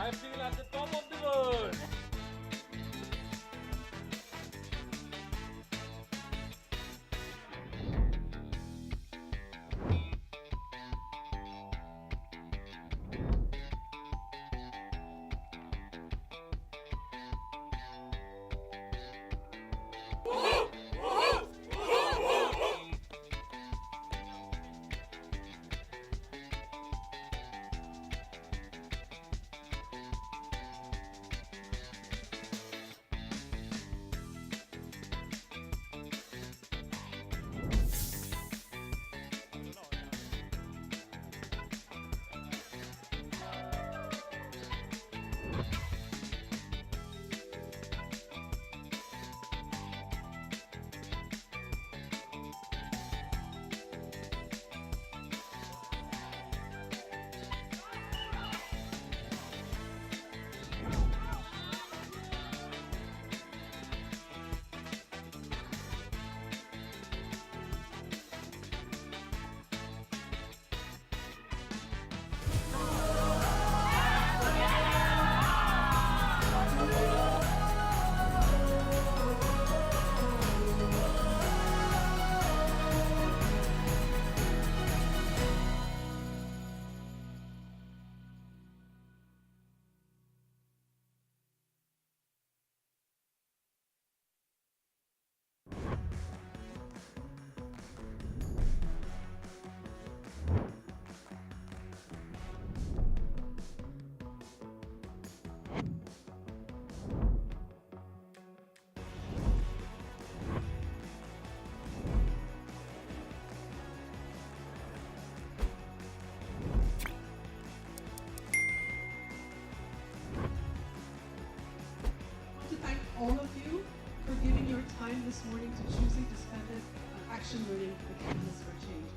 I feel at the top of the world. To thank all of you for giving your time this morning to choosing to spend it on action learning the Canvas for Change.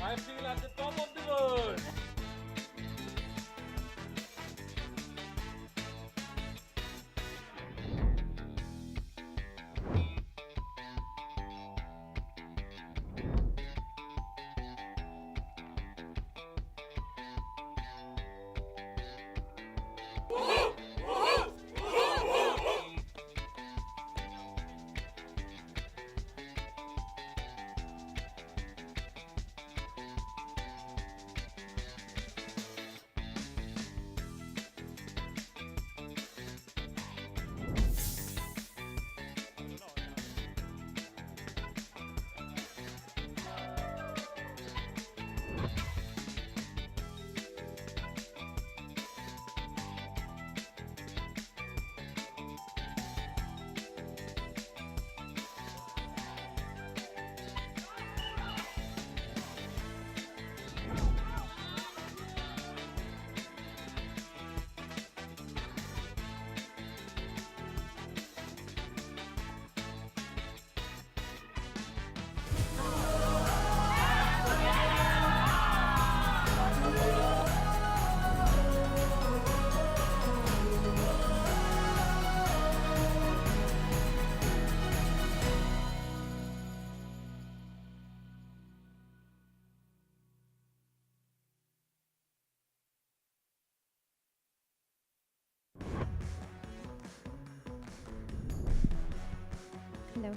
I feel at the top of the world. Hello.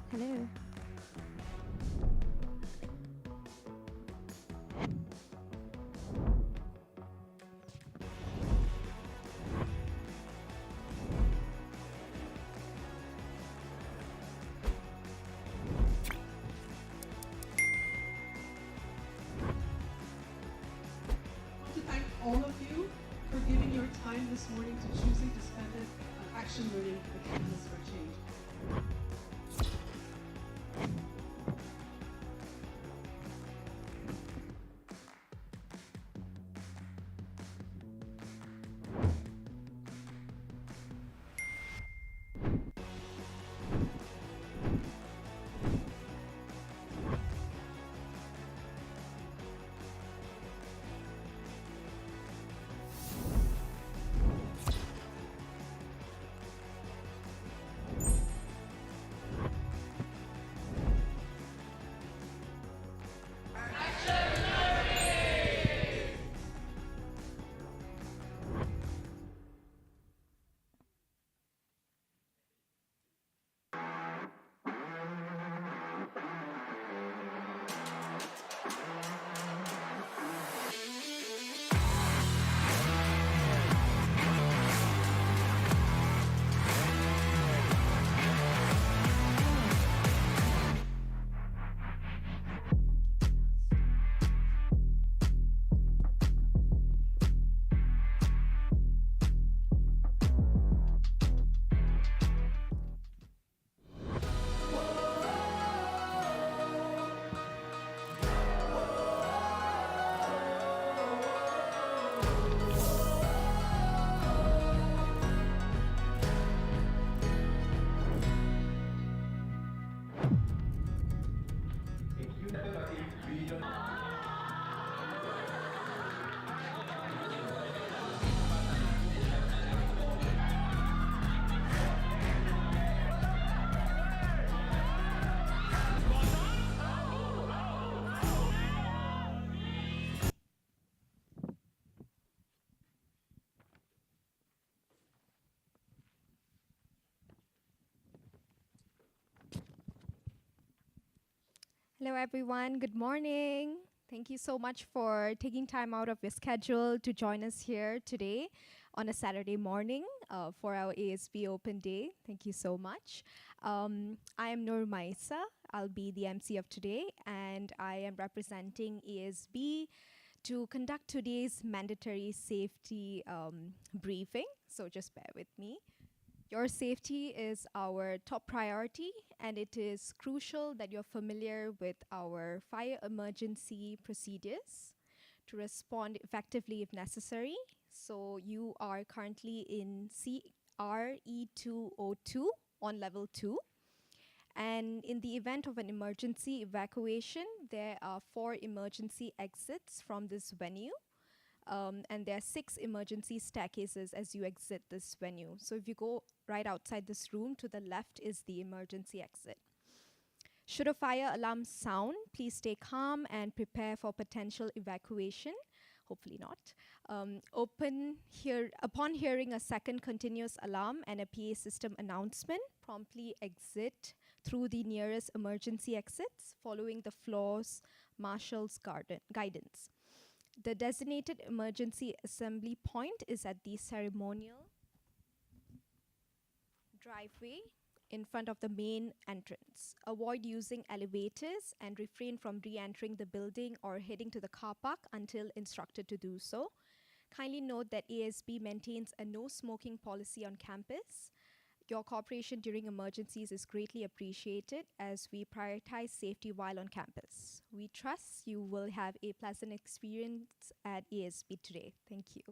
Hello. I want to thank all of you for giving your time this morning to choosing to spend it on action learning the Canvas for Change. Hello, everyone. Good morning. Thank you so much for taking time out of your schedule to join us here today on a Saturday morning for our ASB Open Day. Thank you so much. I am Nur Maisa. I'll be the MC of today, and I am representing ASB to conduct today's mandatory safety briefing. So just bear with me. Your safety is our top priority, and it is crucial that you're familiar with our fire emergency procedures to respond effectively if necessary. So you are currently in CRE202 on level 2. And in the event of an emergency evacuation, there are 4 emergency exits from this venue. And there are 6 emergency staircases as you exit this venue. So if you go right outside this room, to the left is the emergency exit. Should a fire alarm sound, please stay calm and prepare for potential evacuation. Hopefully not. Upon hearing a second continuous alarm and a PA system announcement, promptly exit through the nearest emergency exits, following the floor's marshal's guidance. The designated emergency assembly point is at the ceremonial driveway in front of the main entrance. Avoid using elevators and refrain from re-entering the building or heading to the car park until instructed to do so. Kindly note that ASB maintains a no smoking policy on campus. Your cooperation during emergencies is greatly appreciated as we prioritize safety while on campus. We trust you will have a pleasant experience at ASB today. Thank you.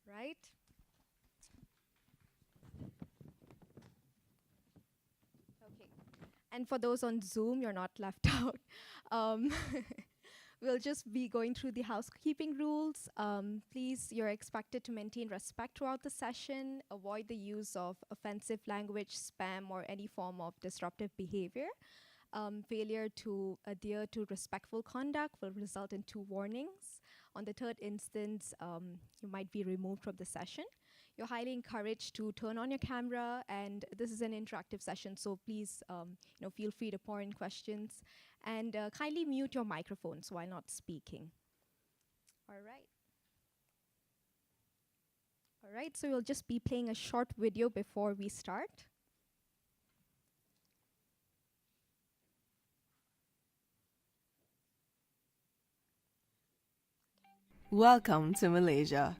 Right? Okay. And for those on Zoom, you're not left out. We'll just be going through the housekeeping rules. Please, you're expected to maintain respect throughout the session, avoid the use of offensive language, spam, or any form of disruptive behavior. Failure to adhere to respectful conduct will result in 2 warnings. On the 3rd instance, you might be removed from the session. You're highly encouraged to turn on your camera, and this is an interactive session, so please feel free to pour in questions. And kindly mute your microphones while not speaking. All right. All right, so we'll just be playing a short video before we start. Welcome to Malaysia,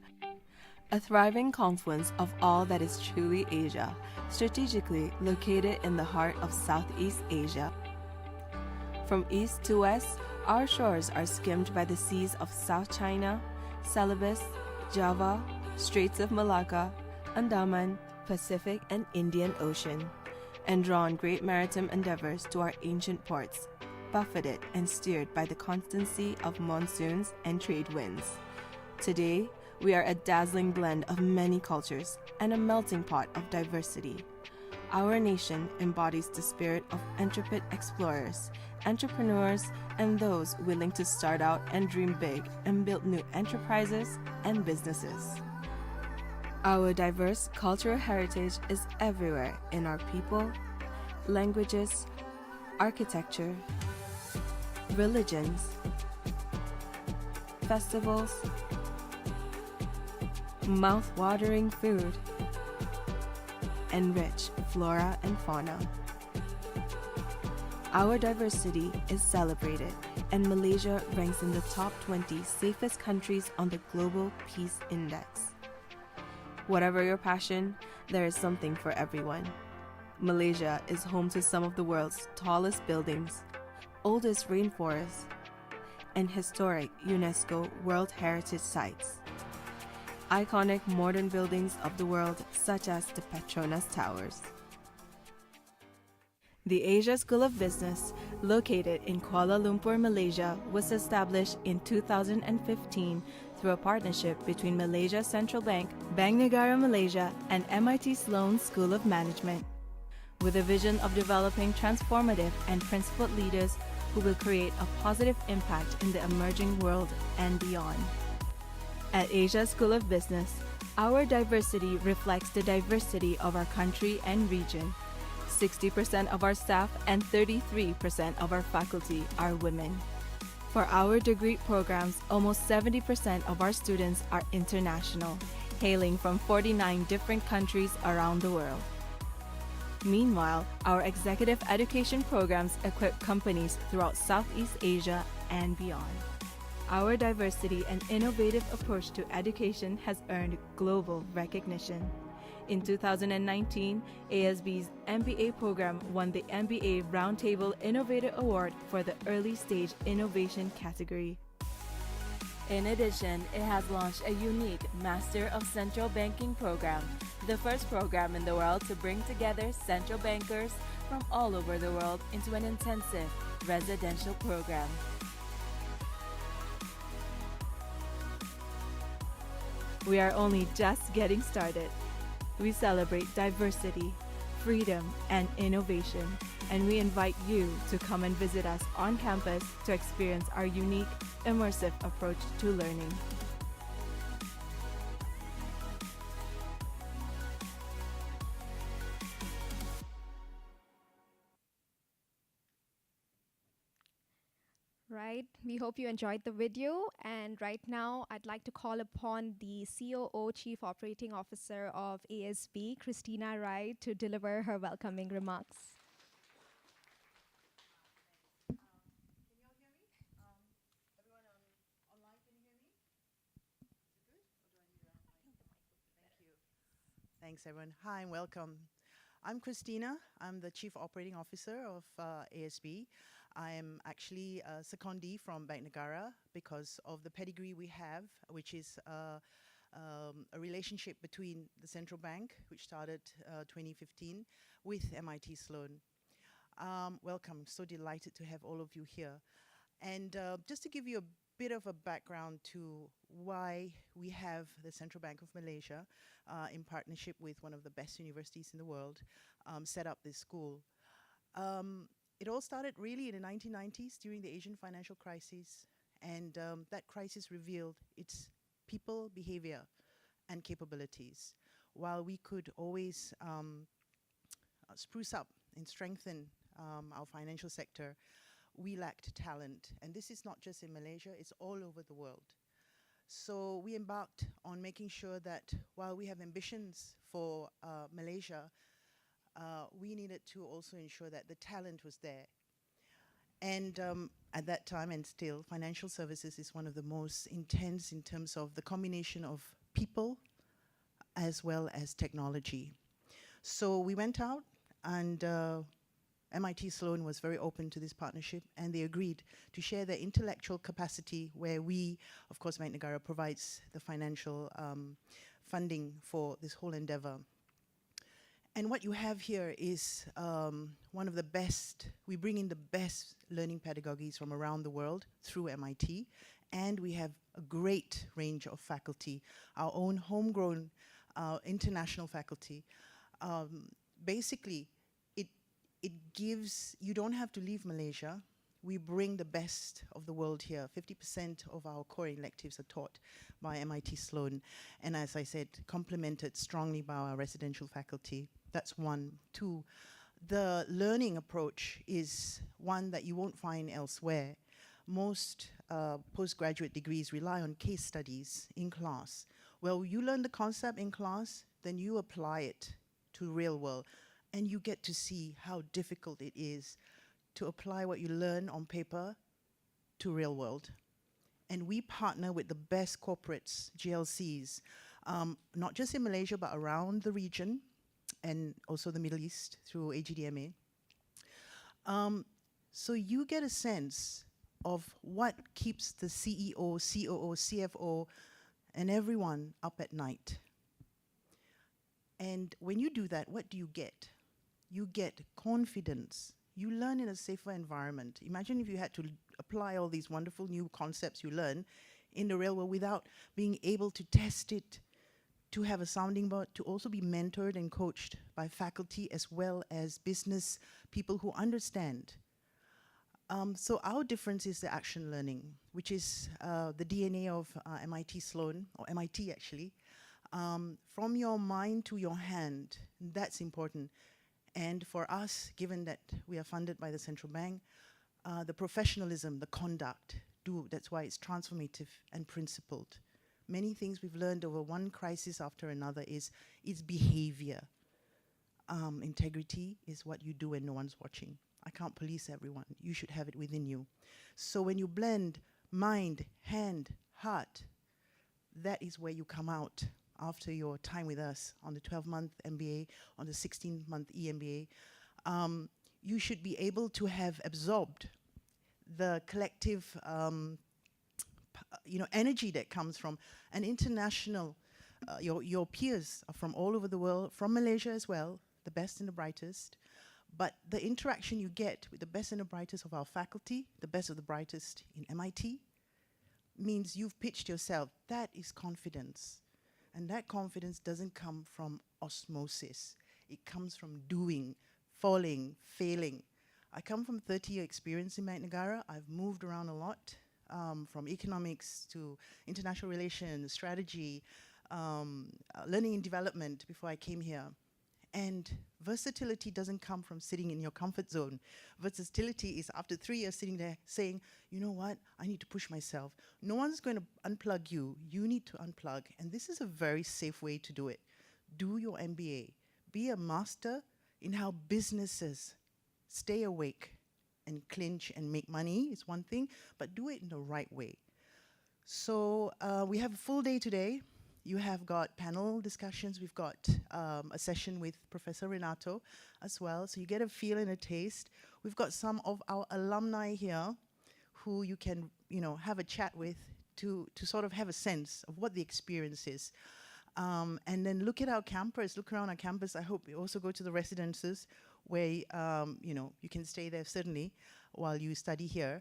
a thriving confluence of all that is truly Asia, strategically located in the heart of Southeast Asia. From east to west, our shores are skimmed by the seas of South China, Celebes, Java, Straits of Malacca, Andaman, Pacific, and Indian Ocean, and drawn great maritime endeavors to our ancient ports, buffeted and steered by the constancy of monsoons and trade winds. Today, we are a dazzling blend of many cultures and a melting pot of diversity. Our nation embodies the spirit of intrepid explorers, entrepreneurs, and those willing to start out and dream big and build new enterprises and businesses. Our diverse cultural heritage is everywhere in our people, languages, architecture, religions, festivals, mouth-watering food, and rich flora and fauna. Our diversity is celebrated, and Malaysia ranks in the top 20 safest countries on the Global Peace Index. Whatever your passion, there is something for everyone. Malaysia is home to some of the world's tallest buildings, oldest rainforests, and historic UNESCO World Heritage Sites. Iconic modern buildings of the world such as the Petronas Towers. The Asia School of Business, located in Kuala Lumpur, Malaysia, was established in 2015 through a partnership between Malaysia Central Bank, Bank Negara Malaysia, and MIT Sloan School of Management, with a vision of developing transformative and principled leaders who will create a positive impact in the emerging world and beyond. At Asia School of Business, our diversity reflects the diversity of our country and region. 60% of our staff and 33% of our faculty are women. For our degree programs, almost 70% of our students are international, hailing from 49 different countries around the world. Meanwhile, our executive education programs equip companies throughout Southeast Asia and beyond. Our diversity and innovative approach to education has earned global recognition. In 2019, ASB's MBA program won the MBA Roundtable Innovator Award for the Early Stage Innovation category. In addition, it has launched a unique Master of Central Banking program, the first program in the world to bring together central bankers from all over the world into an intensive residential program. We are only just getting started. We celebrate diversity, freedom, and innovation, and we invite you to come and visit us on campus to experience our unique, immersive approach to learning. Right, we hope you enjoyed the video, and right now I'd like to call upon the COO, Chief Operating Officer of ASB, Christina Rai, to deliver her welcoming remarks. Can you all hear me? Everyone online, can you hear me? Is it good? Or do I need a mic? Thank you. Thanks, everyone. Hi, and welcome. I'm Christina. I'm the Chief Operating Officer of ASB. I'm actually a secondee from Bank Negara because of the pedigree we have, which is a relationship between the central bank, which started 2015, with MIT Sloan. Welcome. So delighted to have all of you here. And just to give you a bit of a background to why we have the Central Bank of Malaysia, in partnership with one of the best universities in the world, set up this school. It all started really in the 1990s during the Asian financial crisis, and that crisis revealed its people, behavior, and capabilities. while we could always spruce up and strengthen our financial sector, we lacked talent. And this is not just in Malaysia, it's all over the world. So we embarked on making sure that while we have ambitions for Malaysia, we needed to also ensure that the talent was there. And at that time, and still, financial services is one of the most intense in terms of the combination of people as well as technology. So we went out, and MIT Sloan was very open to this partnership, and they agreed to share their intellectual capacity, where we, of course, Bank Negara provides the financial funding for this whole endeavor. And what you have here is one of the best, we bring in the best learning pedagogies from around the world through MIT, and we have a great range of faculty, our own homegrown international faculty. Basically, it gives, you don't have to leave Malaysia. We bring the best of the world here. 50% of our core electives are taught by MIT Sloan, and as I said, complemented strongly by our residential faculty. That's one. Two, the learning approach is one that you won't find elsewhere. Most postgraduate degrees rely on case studies in class. Well, you learn the concept in class, then you apply it to real world, and you get to see how difficult it is to apply what you learn on paper to real world. And we partner with the best corporates, GLCs, not just in Malaysia, but around the region, and also the Middle East through AGDMA. So you get a sense of what keeps the CEO, COO, CFO, and everyone up at night. And when you do that, what do you get? You get confidence. You learn in a safer environment. Imagine if you had to apply all these wonderful new concepts you learn in the real world without being able to test it, to have a sounding board, to also be mentored and coached by faculty as well as business people who understand. So our difference is the action learning, which is the DNA of MIT Sloan, or MIT actually. From your mind to your hand, that's important. And for us, given that we are funded by the central bank, the professionalism, the conduct, that's why it's transformative and principled. Many things we've learned over one crisis after another is behavior. Integrity is what you do when no one's watching. I can't police everyone. You should have it within you. So when you blend mind, hand, heart, that is where you come out after your time with us on the 12-month MBA, on the 16-month EMBA. You should be able to have absorbed the collective energy that comes from an international, your peers are from all over the world, from Malaysia as well, the best and the brightest. But the interaction you get with the best and the brightest of our faculty, the best of the brightest in MIT, means you've pitched yourself. That is confidence. And that confidence doesn't come from osmosis. It comes from doing, falling, failing. I come from 30-year experience in Bank Negara. I've moved around a lot, from economics to international relations, strategy, learning and development before I came here. And versatility doesn't come from sitting in your comfort zone. Versatility is after 3 years sitting there saying, you know what, I need to push myself. No one's going to unplug you. You need to unplug. And this is a very safe way to do it. Do your MBA. Be a master in how businesses stay awake and clinch and make money is one thing, but do it in the right way. So we have a full day today. You have got panel discussions. We've got a session with Professor Renato as well, so you get a feel and a taste. We've got some of our alumni here who you can, have a chat with to sort of have a sense of what the experience is. And then look at our campus, look around our campus. I hope you also go to the residences where, you can stay there certainly while you study here.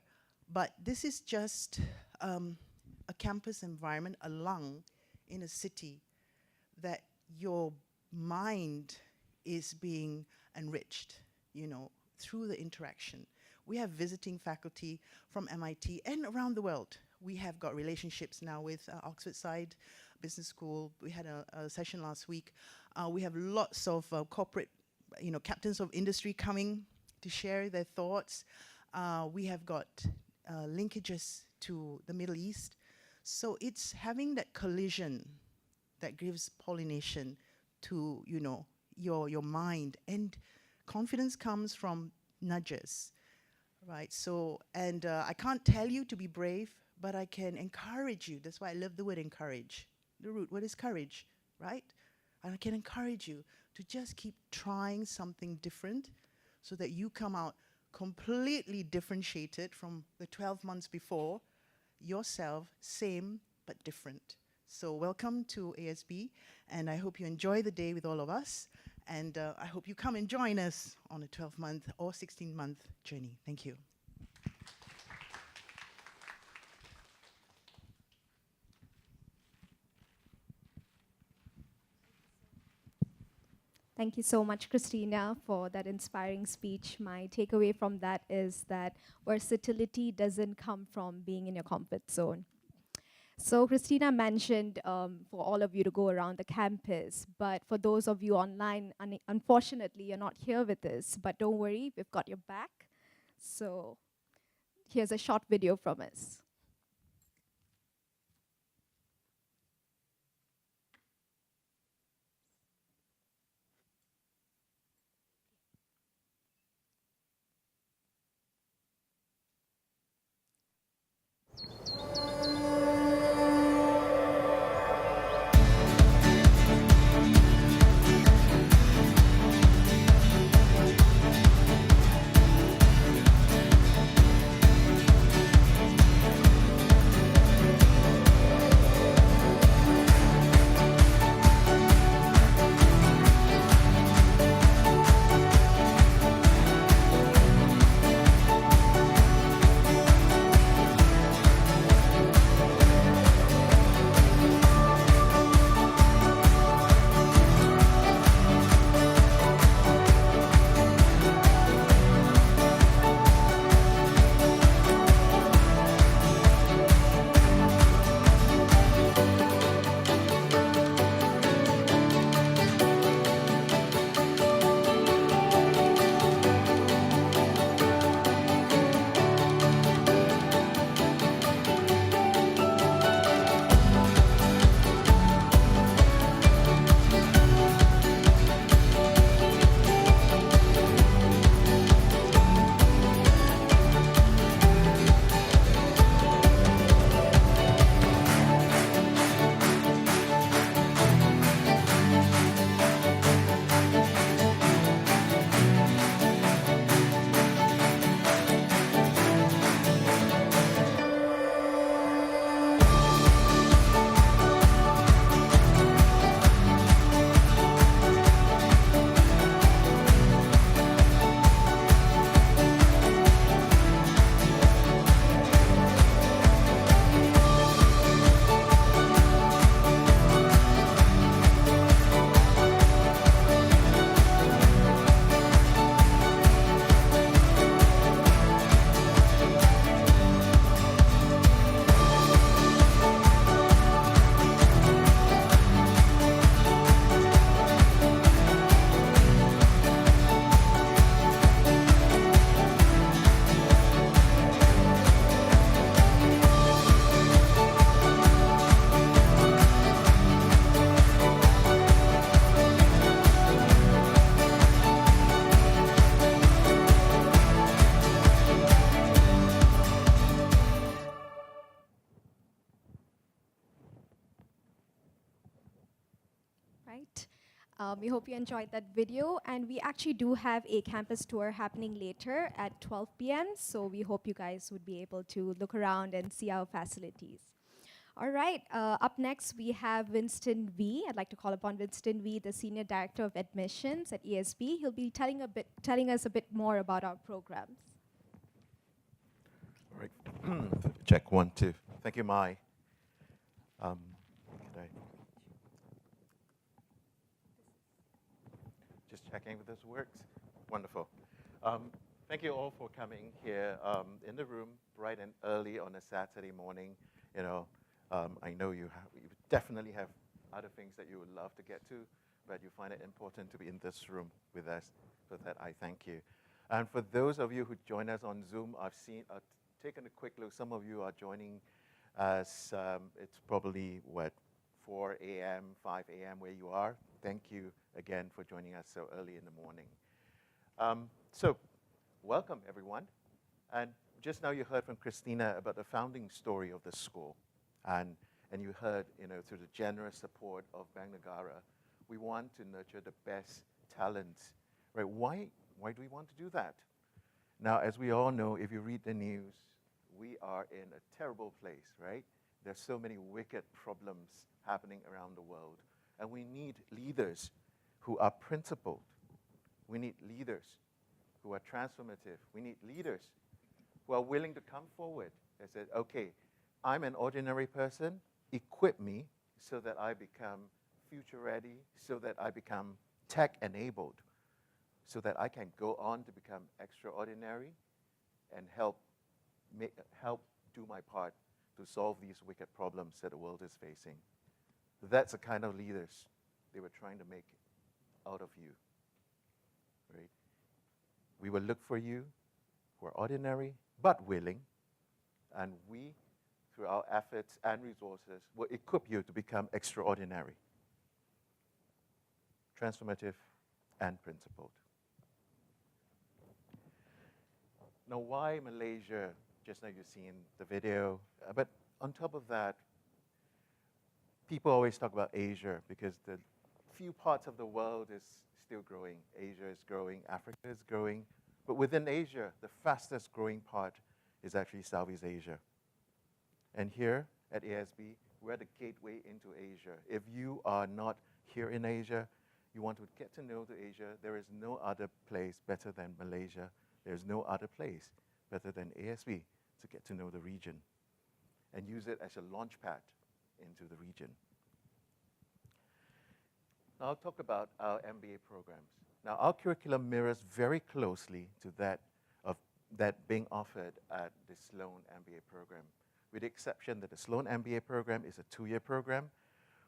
But this is just a campus environment, a lung in a city that your mind is being enriched, through the interaction. We have visiting faculty from MIT and around the world. We have got relationships now with Oxford side, Business School. We had a session last week. We have lots of corporate, captains of industry coming to share their thoughts. We have got linkages to the Middle East. So it's having that collision that gives pollination to, your mind. And confidence comes from nudges, right? So, and I can't tell you to be brave, but I can encourage you. That's why I love the word encourage. The root word is courage, right? And I can encourage you to just keep trying something different so that you come out completely differentiated from the 12 months before, yourself, same but different. So welcome to ASB, and I hope you enjoy the day with all of us, and I hope you come and join us on a 12-month or 16-month journey. Thank you. Thank you so much, Christina, for that inspiring speech. My takeaway from that is that versatility doesn't come from being in your comfort zone. So Christina mentioned for all of you to go around the campus, but for those of you online, unfortunately, you're not here with us, but don't worry, we've got your back. So here's a short video from us. Right. We hope you enjoyed that video, and we actually do have a campus tour happening later at 12 p.m., so we hope you guys would be able to look around and see our facilities. All right, up next we have Winston V. I'd like to call upon Winston V, the Senior Director of Admissions at ASB. He'll be telling us a bit more about our programs. All right, check 1, 2. Thank you, Mai. Just checking if this works. Wonderful. Thank you all for coming here in the room bright and early on a Saturday morning. I know you definitely have other things that you would love to get to, but you find it important to be in this room with us. For that, I thank you. And for those of you who join us on Zoom, I've taken a quick look. Some of you are joining us. It's probably, 4 a.m., 5 a.m. where you are. Thank you again for joining us so early in the morning. So welcome, everyone. And just now you heard from Christina about the founding story of the school. And you heard, through the generous support of Bank Negara, we want to nurture the best talents. Right? Why do we want to do that? Now, as we all know, if you read the news, we are in a terrible place, right? There's so many wicked problems happening around the world. And we need leaders who are principled. We need leaders who are transformative. We need leaders who are willing to come forward and say, okay, I'm an ordinary person, equip me so that I become future ready, so that I become tech enabled, so that I can go on to become extraordinary and help do my part to solve these wicked problems that the world is facing. That's the kind of leaders they were trying to make out of you, right? We will look for you who are ordinary but willing, and we, through our efforts and resources, will equip you to become extraordinary, transformative, and principled. Now, why Malaysia? Just now you've seen the video, but on top of that, people always talk about Asia because the few parts of the world is still growing. Asia is growing, Africa is growing, but within Asia, the fastest growing part is actually Southeast Asia. And here at ASB, we're the gateway into Asia. If you are not here in Asia, you want to get to know the Asia, there is no other place better than Malaysia. There's no other place better than ASB to get to know the region and use it as a launch pad into the region. Now I'll talk about our MBA programs. Now our curriculum mirrors very closely to that of that being offered at the Sloan MBA program, with the exception that the Sloan MBA program is a 2-year program.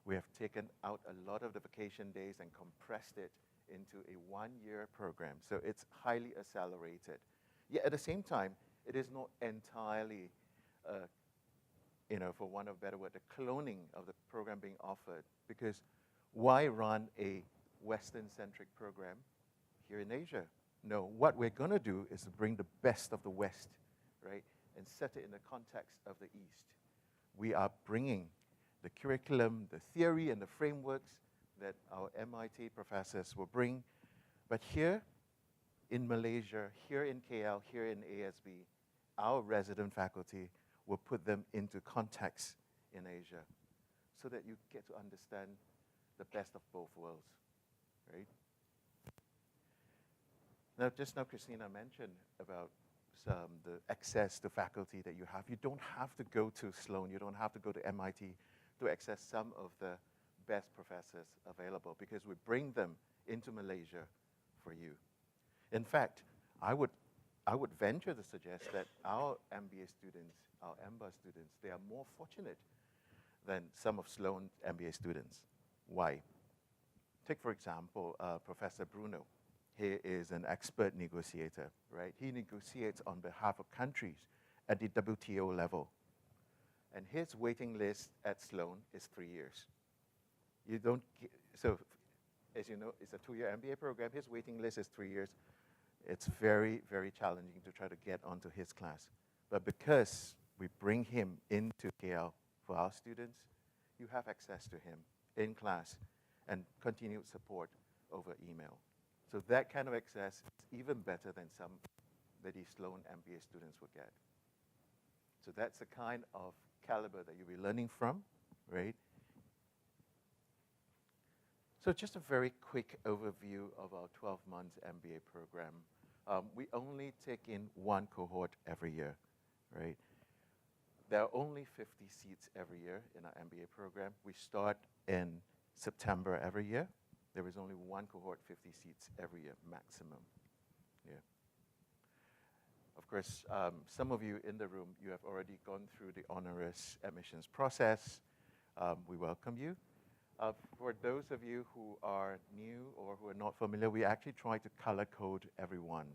We have taken out a lot of the vacation days and compressed it into a 1-year program. So it's highly accelerated. Yet at the same time, it is not entirely, for want of a better word, the cloning of the program being offered. Because why run a Western-centric program here in Asia? No, what we're going to do is to bring the best of the West, right, and set it in the context of the East. We are bringing the curriculum, the theory, and the frameworks that our MIT professors will bring. But here in Malaysia, here in KL, here in ASB, our resident faculty will put them into context in Asia so that you get to understand the best of both worlds, right? Now, just now Christina mentioned about the access to faculty that you have. You don't have to go to Sloan, you don't have to go to MIT to access some of the best professors available because we bring them into Malaysia for you. In fact, I would venture to suggest that our MBA students, our MBA students, they are more fortunate than some of Sloan's MBA students. Why? Take, for example, Professor Bruno. He is an expert negotiator, right? He negotiates on behalf of countries at the WTO level. And his waiting list at Sloan is 3 years. So, as you know, it's a 2-year MBA program. His waiting list is 3 years. It's very, very challenging to try to get onto his class. But because we bring him into KL for our students, you have access to him in class and continued support over email. So that kind of access is even better than some that the Sloan MBA students will get. So that's the kind of caliber that you'll be learning from, right? So just a very quick overview of our 12 months MBA program. We only take in 1 cohort every year, right? There are only 50 seats every year in our MBA program. We start in September every year. There is only 1 cohort, 50 seats every year, maximum. Yeah. Of of course, some of you in the room, you have already gone through the onerous admissions process. We welcome you. For those of you who are new or who are not familiar, we actually try to color code everyone.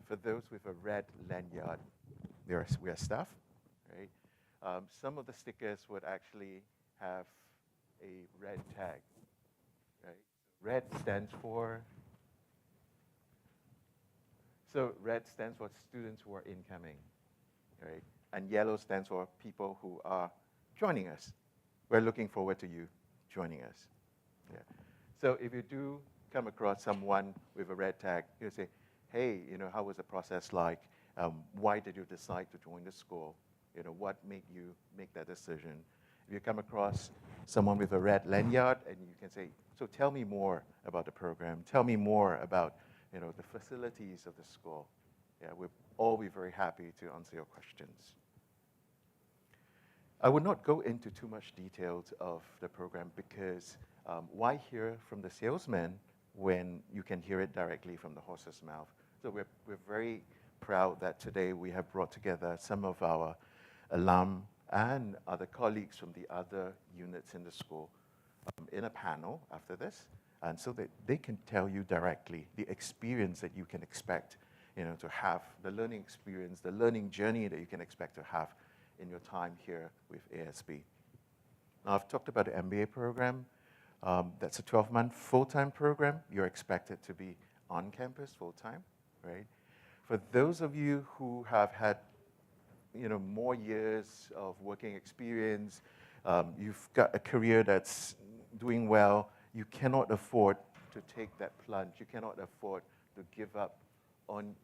For those with a red lanyard, we are staff, right? Some of the stickers would actually have a red tag, right? Red stands for students who are incoming, right? And yellow stands for people who are joining us. We're looking forward to you joining us. Yeah. So if you do come across someone with a red tag, you say, hey, how was the process like? Why did you decide to join the school? What made you make that decision? If you come across someone with a red lanyard, and you can say, so tell me more about the program. Tell me more about the facilities of the school. Yeah, we'll all be very happy to answer your questions. I would not go into too much details of the program because why hear from the salesman when you can hear it directly from the horse's mouth? So we're very proud that today we have brought together some of our alum and other colleagues from the other units in the school in a panel after this, and so that they can tell you directly the experience that you can expect, to have, the learning experience, the learning journey that you can expect to have in your time here with ASB. Now, I've talked about the MBA program. That's a 12-month full-time program. You're expected to be on campus full-time, right? For those of you who have had, more years of working experience, you've got a career that's doing well, you cannot afford to take that plunge. You cannot afford to give up on,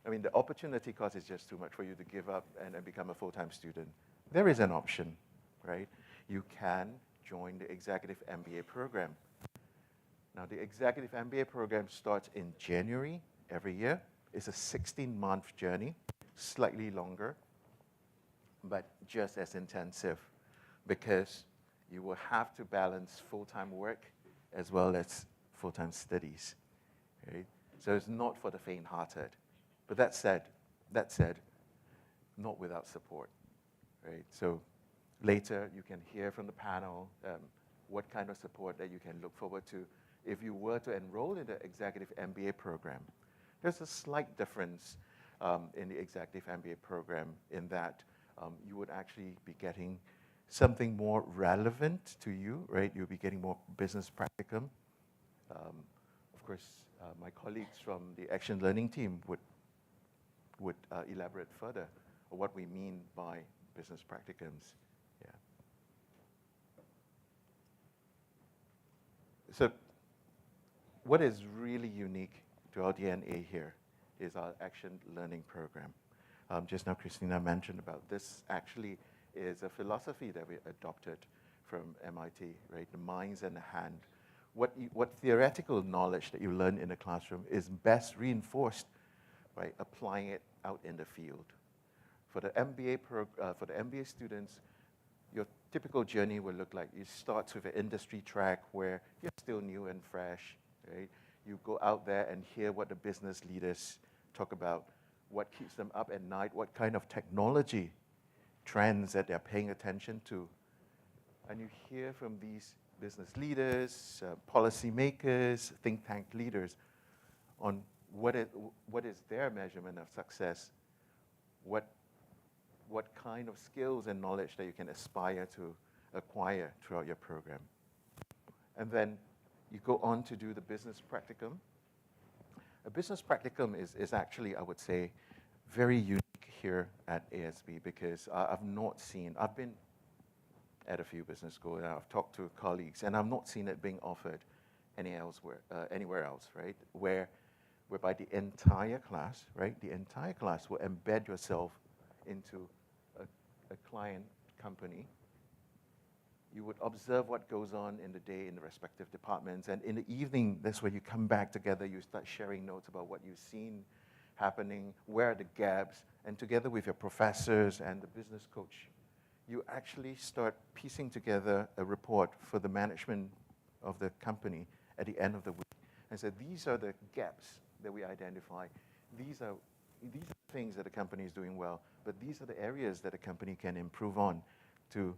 the opportunity cost is just too much for you to give up and become a full-time student. There is an option, right? You can join the Executive MBA program. Now, the Executive MBA program starts in January every year. It's a 16-month journey, slightly longer, but just as intensive because you will have to balance full-time work as well as full-time studies, right? So it's not for the faint-hearted. But that said, not without support, right? So later you can hear from the panel what kind of support that you can look forward to if you were to enroll in the Executive MBA program. There's a slight difference in the Executive MBA program in that you would actually be getting something more relevant to you, right? You'll be getting more business practicum. Of course, my colleagues from the Action Learning team would elaborate further on what we mean by business practicums. Yeah. So what is really unique to our DNA here is our Action Learning program. Just now, Christina mentioned about this actually is a philosophy that we adopted from MIT, right? The minds and the hand. What theoretical knowledge that you learn in the classroom is best reinforced by applying it out in the field. For the MBA students, your typical journey will look like you start with an industry track where you're still new and fresh, right? You go out there and hear what the business leaders talk about, what keeps them up at night, what kind of technology trends that they're paying attention to. And you hear from these business leaders, policymakers, think tank leaders on what is their measurement of success, what kind of skills and knowledge that you can aspire to acquire throughout your program. And then you go on to do the business practicum. A business practicum is actually, I would say, very unique here at ASB because I've been at a few business schools and I've talked to colleagues and I've not seen it being offered anywhere else, right? Whereby the entire class, right? The entire class will embed yourself into a client company. You would observe what goes on in the day in the respective departments, and in the evening, that's where you come back together, you start sharing notes about what you've seen happening, where are the gaps, and together with your professors and the business coach, you actually start piecing together a report for the management of the company at the end of the week. And so these are the gaps that we identify. These are these are things that a company is doing well, but these are the areas that a company can improve on to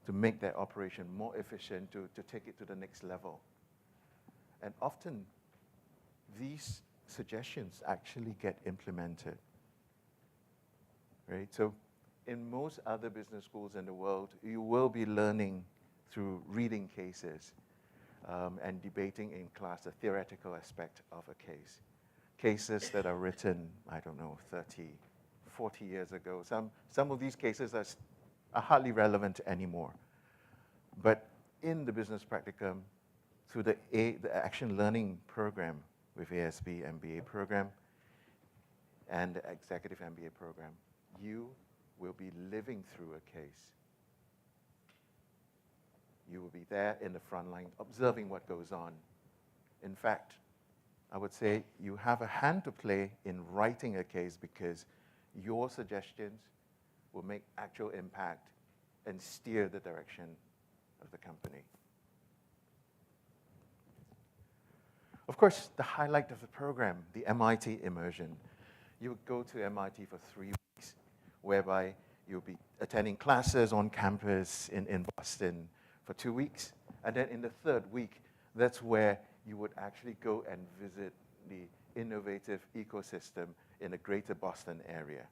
make their operation more efficient, to take it to the next level. And often, these suggestions actually get implemented, right? So in most other business schools in the world, you will be learning through reading cases and debating in class the theoretical aspect of a case. Cases that are written, I don't know, 30, 40 years ago. Some of these cases are hardly relevant anymore. But in the business practicum, through the action learning program with ASB MBA program and the executive MBA program, you will be living through a case. You will be there in the front line, observing what goes on. In fact, I would say you have a hand to play in writing a case because your suggestions will make actual impact and steer the direction of the company. Of course, the highlight of the program, the MIT immersion. You would go to MIT for 3 weeks, whereby you'll be attending classes on campus in Boston for 2 weeks. And then in the third week, that's where you would actually go and visit the innovative ecosystem in the greater Boston area.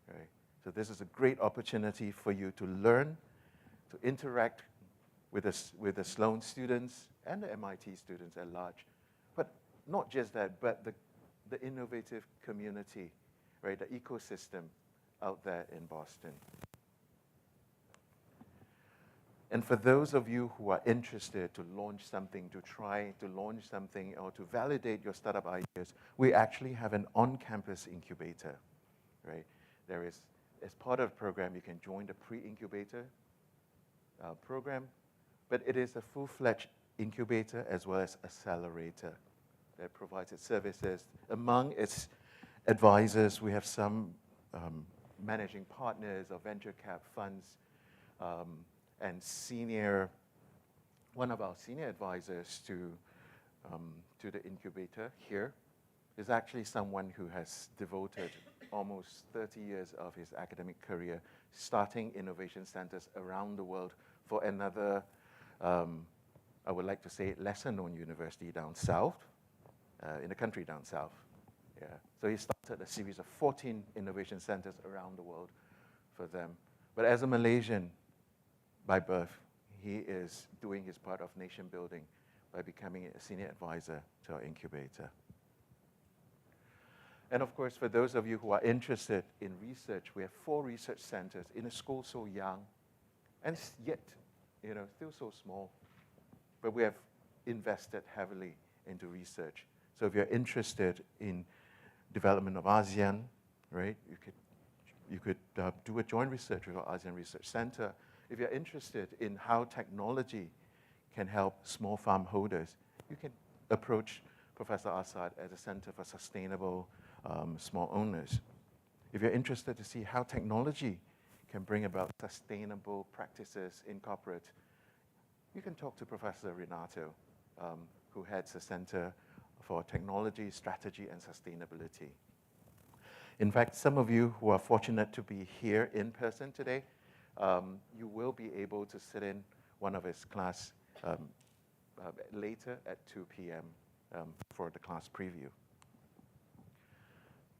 Right? So this is a great opportunity for you to learn, to interact with the Sloan students and the MIT students at large. But not just that, but the innovative community, right? The ecosystem out there in Boston. And for those of you who are interested to launch something, to try to launch something or to validate your startup ideas, we actually have an on-campus incubator, right? There is, as part of the program, you can join the pre-incubator program, but it is a full-fledged incubator as well as accelerator that provides its services. Among its advisors, we have some managing partners of venture cap funds, and one of our senior advisors to the incubator here is actually someone who has devoted almost 30 years of his academic career starting innovation centers around the world for another, I would like to say, lesser-known university down south, in the country down south. Yeah. So he started a series of 14 innovation centers around the world for them. But as a Malaysian by birth, he is doing his part of nation building by becoming a senior advisor to our incubator. And of course, for those of you who are interested in research, we have 4 research centers in a school so young, and yet, still so small. But we have invested heavily into research. So if you're interested in development of ASEAN, right, you could do a joint research with our ASEAN Research Center. If you're interested in how technology can help small farm holders, you can approach Professor Assad at the Center for Sustainable Small Owners. If you're interested to see how technology can bring about sustainable practices in corporate, you can talk to Professor Renato, who heads the Center for Technology, Strategy, and Sustainability. In fact, some of you who are fortunate to be here in person today, you will be able to sit in one of his class later at 2 p.m. For the class preview.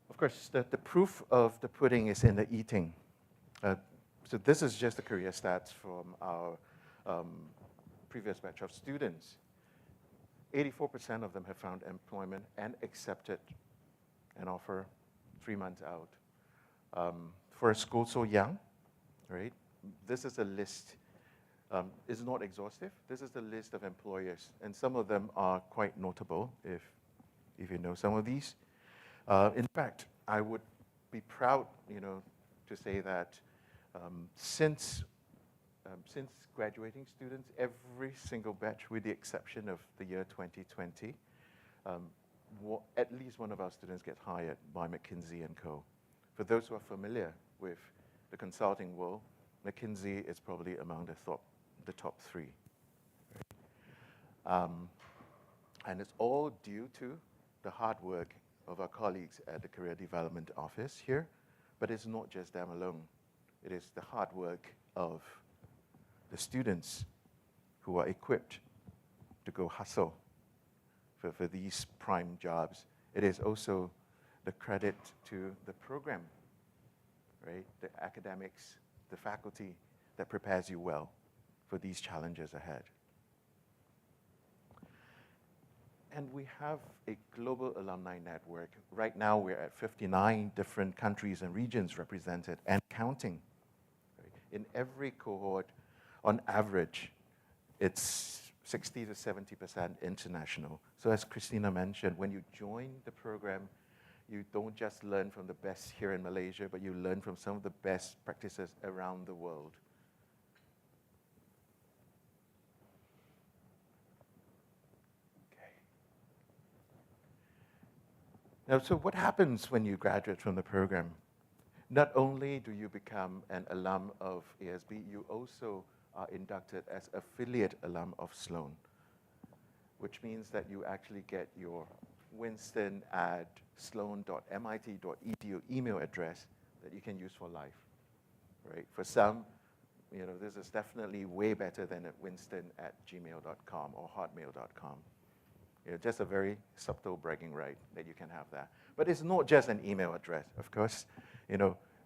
Of course, the proof of the pudding is in the eating. So this is just the career stats from our previous batch of students. 84% of them have found employment and accepted an offer 3 months out. For a school so young, right, this is a list. It's not exhaustive. This is the list of employers, and some of them are quite notable if you know some of these. In fact, I would be proud, to say that since graduating students, every single batch, with the exception of the year 2020, at least one of our students gets hired by McKinsey & Co. For those who are familiar with the consulting world, McKinsey is probably among the top 3. And it's all due to the hard work of our colleagues at the Career Development Office here, but it's not just them alone. It is the hard work of the students who are equipped to go hustle for these prime jobs. It is also the credit to the program, right? The academics, the faculty that prepares you well for these challenges ahead. And we have a global alumni network. Right now, we're at 59 different countries and regions represented and counting. Right? In every cohort, on average, it's 60 to 70% international. So as Christina mentioned, when you join the program, you don't just learn from the best here in Malaysia, but you learn from some of the best practices around the world. Now, so what happens when you graduate from the program? Not only do you become an alum of ASB, you also are inducted as affiliate alum of Sloan, which means that you actually get your winston@sloan.mit.edu email address that you can use for life, right? For some, this is definitely way better than at winston@gmail.com or hotmail.com. Just a very subtle bragging right that you can have that. But it's not just an email address, of course.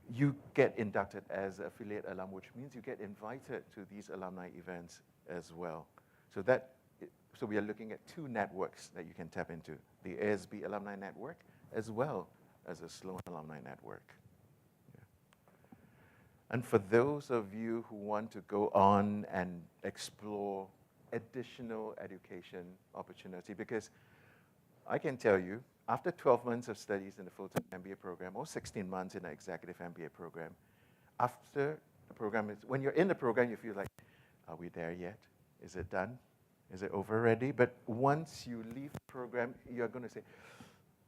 You get inducted as affiliate alum, which means you get invited to these alumni events as well. So we are looking at two networks that you can tap into, the ASB Alumni Network as well as the Sloan Alumni Network. Yeah. And for those of you who want to go on and explore additional education opportunity, because I can tell you, after 12 months of studies in the full-time MBA program or 16 months in an executive MBA program, after the program, when you're in the program, you feel like, are we there yet? Is it done? Is it over already? But once you leave the program, you're going to say,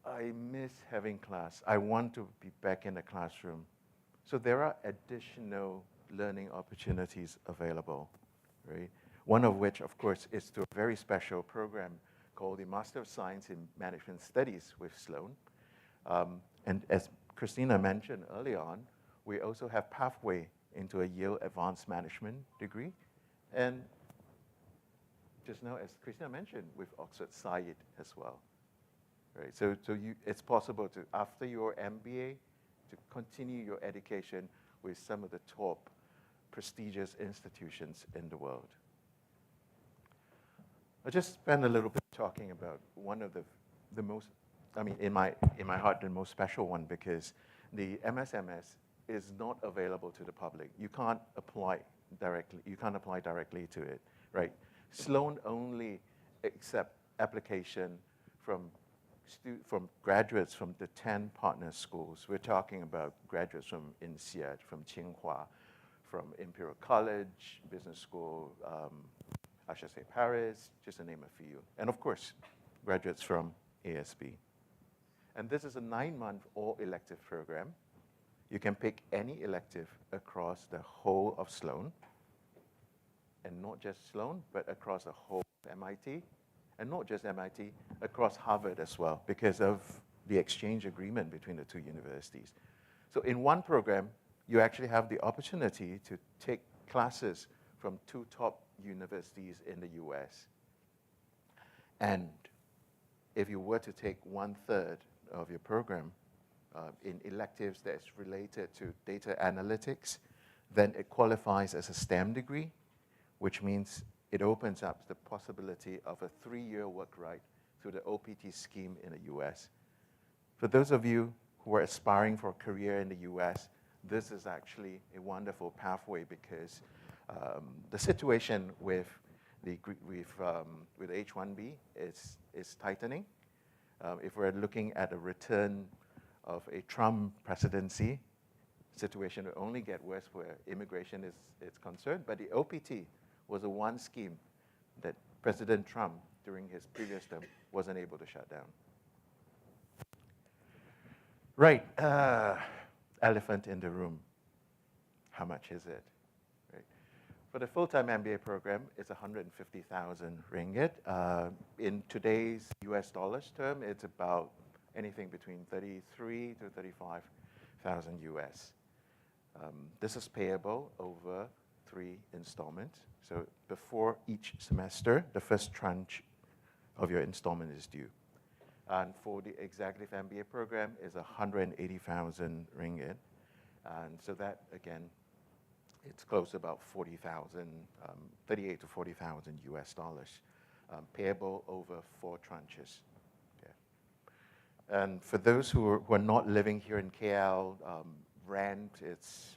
I miss having class. I want to be back in the classroom. So there are additional learning opportunities available, right? One of which, of course, is to a very special program called the Master of Science in Management Studies with Sloan. And as Christina mentioned earlier on, we also have pathway into a Yale Advanced Management degree. And just now, as Christina mentioned, with Oxford Said as well. Right? So it's possible to, after your MBA, to continue your education with some of the top prestigious institutions in the world. I'll just spend a little bit talking about one of the most, in my heart, the most special one, because the MSMS is not available to the public. You can't apply directly. You can't apply directly to it, right? Sloan only accept application from graduates from the 10 partner schools. We're talking about graduates from INSEAD, from Tsinghua, from Imperial College, Business School, I should say Paris, just to name a few. And of course, graduates from ASB. And this is a 9-month all-elective program. You can pick any elective across the whole of Sloan, and not just Sloan, but across the whole of MIT, and not just MIT, across Harvard as well, because of the exchange agreement between the two universities. So in one program, you actually have the opportunity to take classes from 2 top universities in the US. And if you were to take 1/3 of your program in electives that's related to data analytics, then it qualifies as a STEM degree, which means it opens up the possibility of a 3-year work right through the OPT scheme in the US. For those of you who are aspiring for a career in the US, this is actually a wonderful pathway, because the situation with the H-1B is tightening. If we're looking at a return of a Trump presidency, situation will only get worse where immigration is concerned. But the OPT was the one scheme that President Trump, during his previous term, wasn't able to shut down. Right, elephant in the room. How much is it? Right. For the full-time MBA program, it's 150,000 ringgit. In today's US dollars term, it's about anything between 33 to 35,000 US. This is payable over 3 installments. So before each semester, the first tranche of your installment is due. And for the executive MBA program is 180,000 ringgit. And so that, again, it's close to about 40,000, 38 to 40,000 US dollars, payable over 4 tranches. Yeah. And for those who are not living here in KL, rent, it's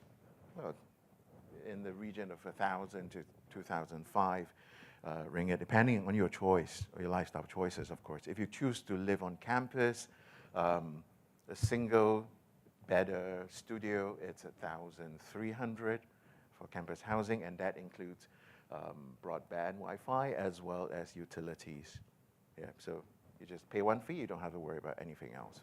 in the region of 1,000 to 2,005 ringgit, depending on your choice, or your lifestyle choices, of course. If you choose to live on campus, a single bed studio, it's 1,300 for campus housing, and that includes broadband Wi-Fi as well as utilities. Yeah, so you just pay one fee, you don't have to worry about anything else.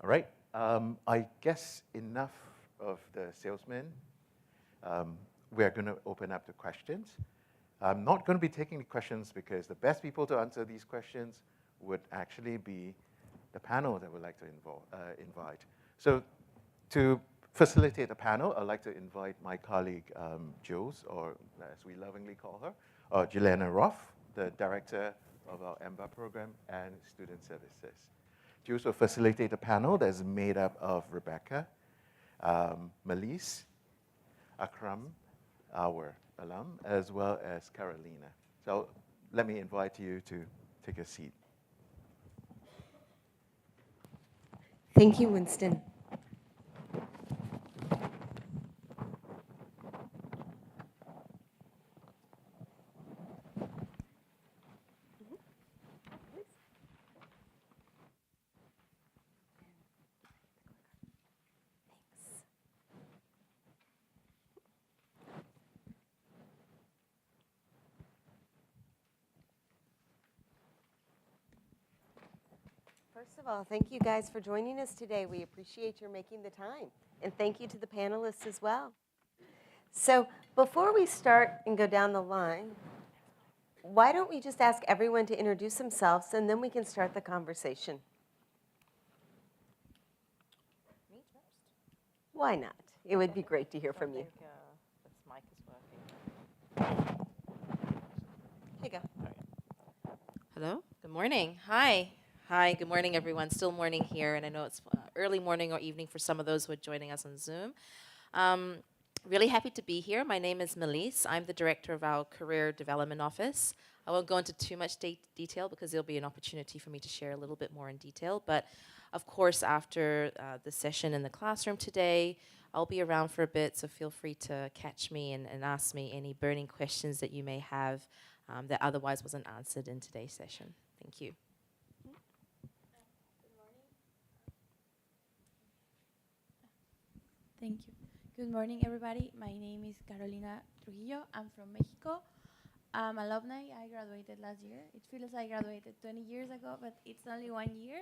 All right, I guess enough of the salesman. We're going to open up to questions. I'm not going to be taking the questions because the best people to answer these questions would actually be the panel that we'd like to invite. So to facilitate the panel, I'd like to invite my colleague, Jules, or as we lovingly call her, Jelena Roth, the director of our EMBA program and student services. Jules will facilitate the panel that's made up of Rebecca, Melise, Akram, our alum, as well as Carolina. So let me invite you to take a seat. Thank you, Winston. First of all, thank you guys for joining us today. We appreciate your making the time. And thank you to the panelists as well. So before we start and go down the line, why don't we just ask everyone to introduce themselves, and then we can start the conversation. Me first. Why not? It would be great to hear from you. This mic is working. Here you go. Hello. Good morning. Hi. Hi. Good morning, everyone. Still morning here, and I know it's early morning or evening for some of those who are joining us on Zoom. Really happy to be here. My name is Melise. I'm the director of our Career Development Office. I won't go into too much detail because there'll be an opportunity for me to share a little bit more in detail. But of course, after the session in the classroom today, I'll be around for a bit, so feel free to catch me and ask me any burning questions that you may have that otherwise wasn't answered in today's session. Thank you. Thank you. Good morning, everybody. My name is Carolina Trujillo. I'm from Mexico. I'm alumni. I graduated last year. It feels like I graduated 20 years ago, but it's only 1 year.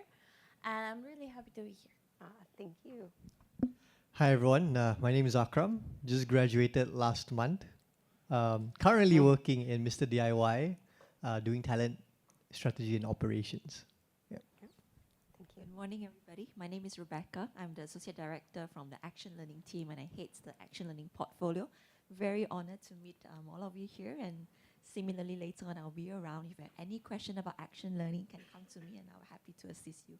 And I'm really happy to be here. Thank you. Hi, everyone. My name is Akram. Just graduated last month. Currently working in Mr. DIY, doing talent strategy and operations. Good morning, everybody. My name is Rebecca. I'm the Associate Director from the Action Learning team, and I head the Action Learning portfolio. Very honored to meet all of you here, and similarly later on I'll be around. If you have any question about Action Learning, you can come to me and I'll be happy to assist you.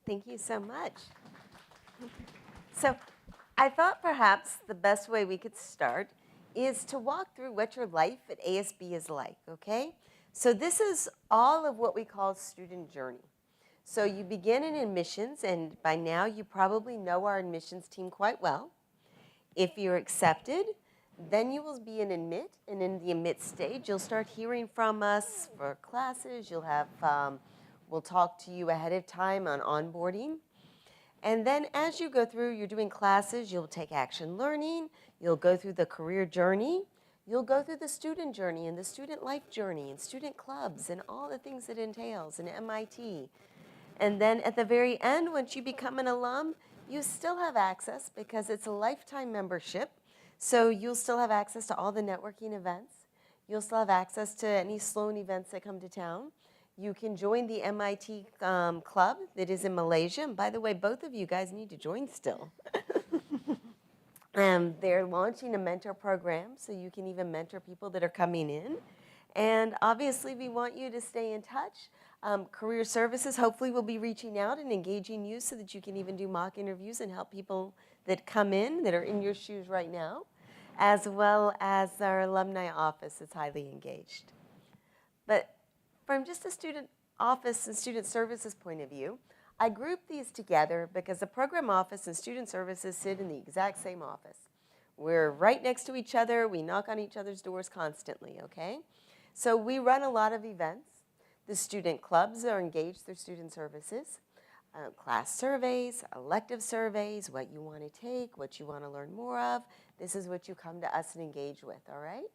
Thank you so much. So I thought perhaps the best way we could start is to walk through what your life at ASB is like, okay? So this is all of what we call student journey. So you begin in admissions, and by now you probably know our admissions team quite well. If you're accepted, then you will be in admit, and in the admit stage, you'll start hearing from us for classes. You'll have, we'll talk to you ahead of time on onboarding. And then as you go through, you're doing classes, you'll take action learning, you'll go through the career journey, you'll go through the student journey and the student life journey and student clubs and all the things it entails and MIT. And then at the very end, once you become an alum, you still have access because it's a lifetime membership. So you'll still have access to all the networking events. You'll still have access to any Sloan events that come to town. you can join the MIT club that is in Malaysia. And by the way, both of you guys need to join still. They're launching a mentor program, so you can even mentor people that are coming in. And obviously, we want you to stay in touch. Career Services hopefully will be reaching out and engaging you so that you can even do mock interviews and help people that come in that are in your shoes right now, as well as our alumni office that's highly engaged. But from just a student office and student services point of view, I grouped these together because the program office and student services sit in the exact same office. We're right next to each other. We knock on each other's doors constantly, okay? So we run a lot of events. The student clubs are engaged through student services, class surveys, elective surveys, what you want to take, what you want to learn more of. This is what you come to us and engage with, all right?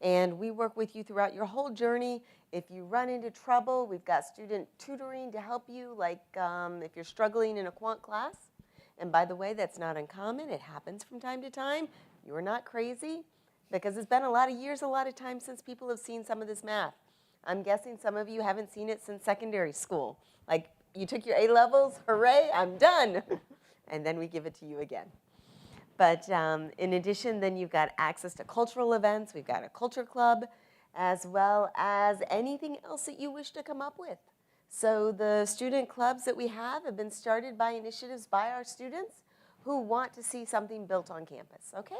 And we work with you throughout your whole journey. If you run into trouble, we've got student tutoring to help you, like if you're struggling in a quant class. And by the way, that's not uncommon. It happens from time to time. You're not crazy, because it's been a lot of years, a lot of time since people have seen some of this math. I'm guessing some of you haven't seen it since secondary school. Like, you took your A-levels, hooray, I'm done. And then we give it to you again. But in addition, then you've got access to cultural events. We've got a culture club, as well as anything else that you wish to come up with. So the student clubs that we have been started by initiatives by our students who want to see something built on campus, okay?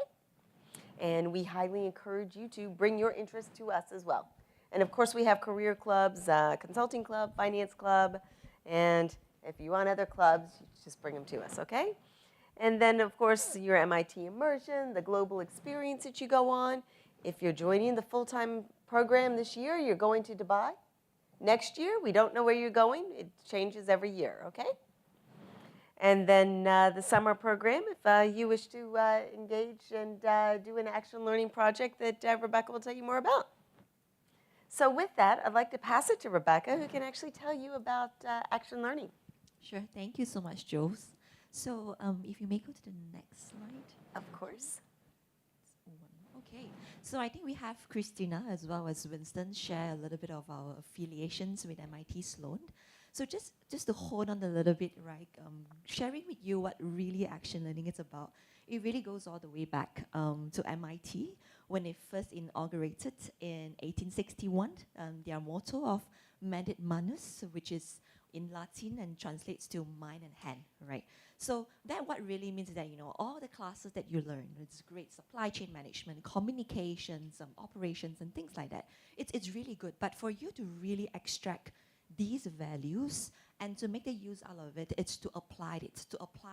And we highly encourage you to bring your interest to us as well. And of course, we have career clubs, consulting club, finance club, and if you want other clubs, just bring them to us, okay? And then, of course, your MIT immersion, the global experience that you go on. If you're joining the full-time program this year, you're going to Dubai. Next year, we don't know where you're going. It changes every year, okay? And then the summer program, if you wish to engage and do an action learning project that Rebecca will tell you more about. So with that, I'd like to pass it to Rebecca, who can actually tell you about action learning. Sure, thank you so much, Jules. So if you may go to the next slide. Of course. Okay, so I think we have Christina as well as Winston share a little bit of our affiliations with MIT Sloan. So just to hold on a little bit, right, sharing with you what really action learning is about. It really goes all the way back to MIT when it first inaugurated in 1861. Their motto of Medit Manus, which is in Latin and translates to mind and hand, right? So that what really means is that, you know, all the classes that you learn, it's great, supply chain management, communications, operations, and things like that. It's really good. But for you to really extract these values and to make the use out of it, it's to apply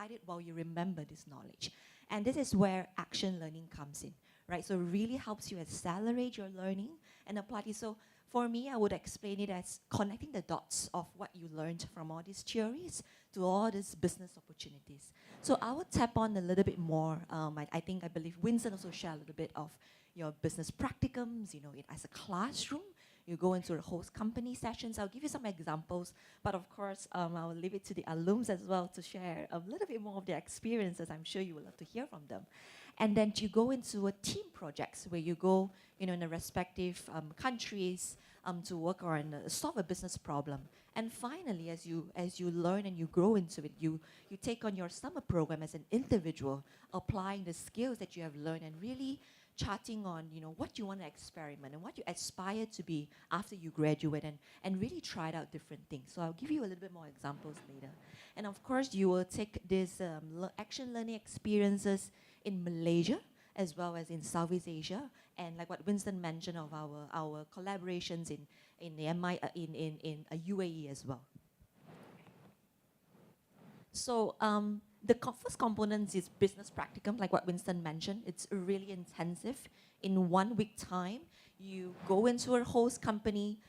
it while you remember this knowledge. And this is where action learning comes in, right? So it really helps you accelerate your learning and apply it. So for me, I would explain it as connecting the dots of what you learned from all these theories to all these business opportunities. So I would tap on a little bit more. I believe Winston also shared a little bit of your business practicums, you know, as a classroom. You go into the host company sessions. I'll give you some examples, but of course, I'll leave it to the alums as well to share a little bit more of their experiences. I'm sure you will love to hear from them. And then you go into a team projects where you go, you know, in the respective countries to work on solve a business problem. And finally, as you learn and you grow into it, you take on your summer program as an individual, applying the skills that you have learned and really charting on, you know, what you want to experiment and what you aspire to be after you graduate and really try out different things. So I'll give you a little bit more examples later. And of course, you will take these action learning experiences in Malaysia as well as in Southeast Asia, and like what Winston mentioned of our collaborations in UAE as well. So the first component is business practicum, like what Winston mentioned. It's really intensive. In 1 week time, you go into a host company,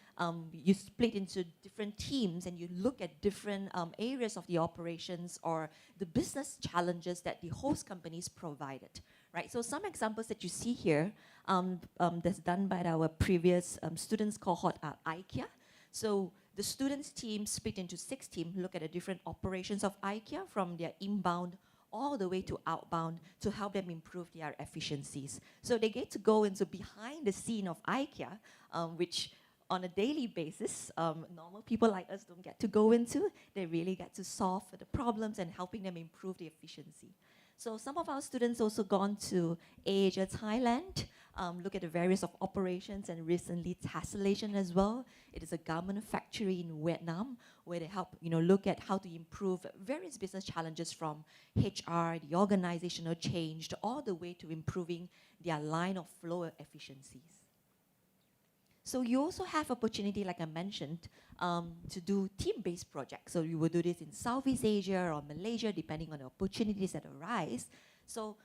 you split into different teams, and you look at different areas of the operations or the business challenges that the host companies provided, right? So some examples that you see here, that's done by our previous students cohort at IKEA. So the students team split into 6 teams, look at the different operations of IKEA from their inbound all the way to outbound to help them improve their efficiencies. So they get to go into behind the scene of IKEA, which on a daily basis, normal people like us don't get to go into. They really get to solve the problems and helping them improve the efficiency. So some of our students also gone to Asia, Thailand, look at the various of operations, and recently Tessellation as well. It is a garment factory in Vietnam where they help look at how to improve various business challenges from HR, the organizational change, all the way to improving their line of flow efficiencies. So you also have opportunity, like I mentioned, to do team-based projects. So you will do this in Southeast Asia or Malaysia, depending on the opportunities that arise. So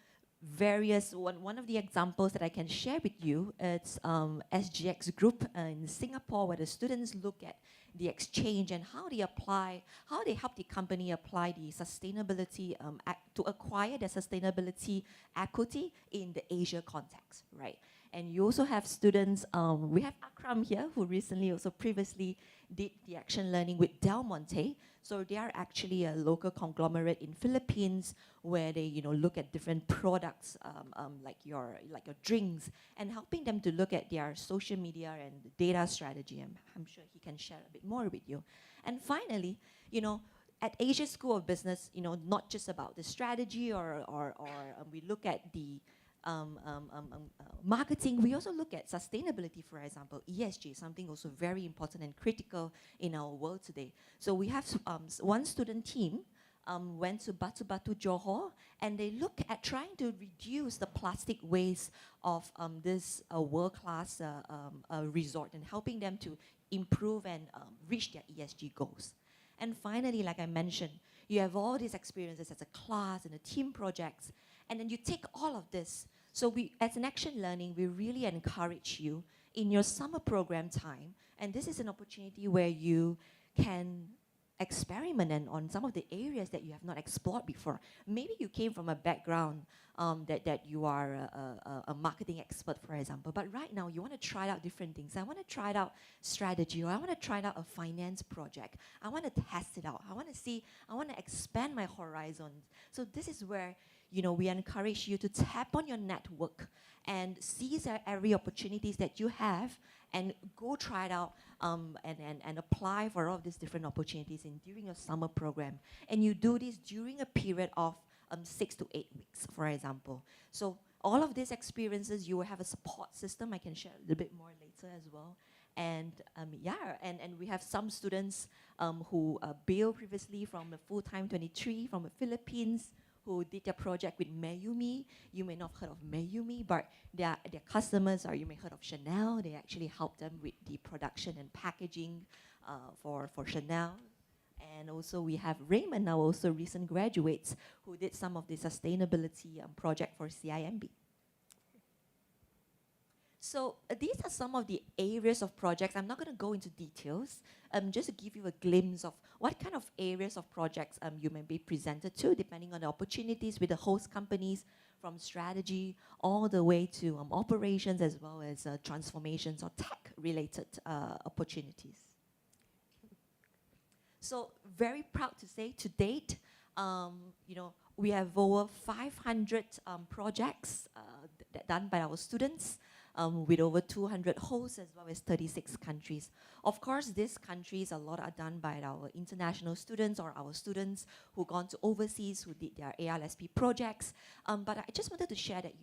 one of the examples that I can share with you, it's SGX Group in Singapore, where the students look at the exchange and how they help the company apply the sustainability, to acquire the sustainability equity in the Asia context, right? And you also have students, we have Akram here, who recently also previously did the action learning with Del Monte. So they are actually a local conglomerate in Philippines where they look at different products like your drinks and helping them to look at their social media and data strategy. I'm sure he can share a bit more with you. And finally, at Asia School of Business, not just about the strategy or we look at the marketing, we also look at sustainability, for example, ESG, something also very important and critical in our world today. So we have one student team went to Batu-Batu, Johor, and they look at trying to reduce the plastic waste of this world-class resort and helping them to improve and reach their ESG goals. And finally, like I mentioned, you have all these experiences as a class and a team projects, and then you take all of this. So as an action learning, we really encourage you in your summer program time, and this is an opportunity where you can experiment on some of the areas that you have not explored before. Maybe you came from a background that you are a marketing expert, for example, but right now you want to try out different things. I want to try out strategy, or I want to try out a finance project. I want to test it out. I want to expand my horizon. So this is where we encourage you to tap on your network and seize every opportunities that you have and go try it out and apply for all of these different opportunities during your summer program. And you do this during a period of 6 to 8 weeks, for example. So all of these experiences, you will have a support system. I can share a little bit more later as well. And and we have some students who bailed previously from the full-time 23 from the Philippines, who did their project with Mayumi. You may not have heard of Mayumi, but their customers are, you may have heard of Chanel. They actually helped them with the production and packaging for Chanel. And also we have Raymond, now also recent graduates, who did some of the sustainability project for CIMB. So these are some of the areas of projects. I'm not going to go into details, just to give you a glimpse of what kind of areas of projects you may be presented to, depending on the opportunities with the host companies, from strategy all the way to operations, as well as transformations or tech-related opportunities. So very proud to say, to date, we have over 500 projects done by our students, with over 200 hosts as well as 36 countries. Of course, these countries, a lot are done by our international students or our students who gone to overseas, who did their ALSP projects. But I just wanted to share that,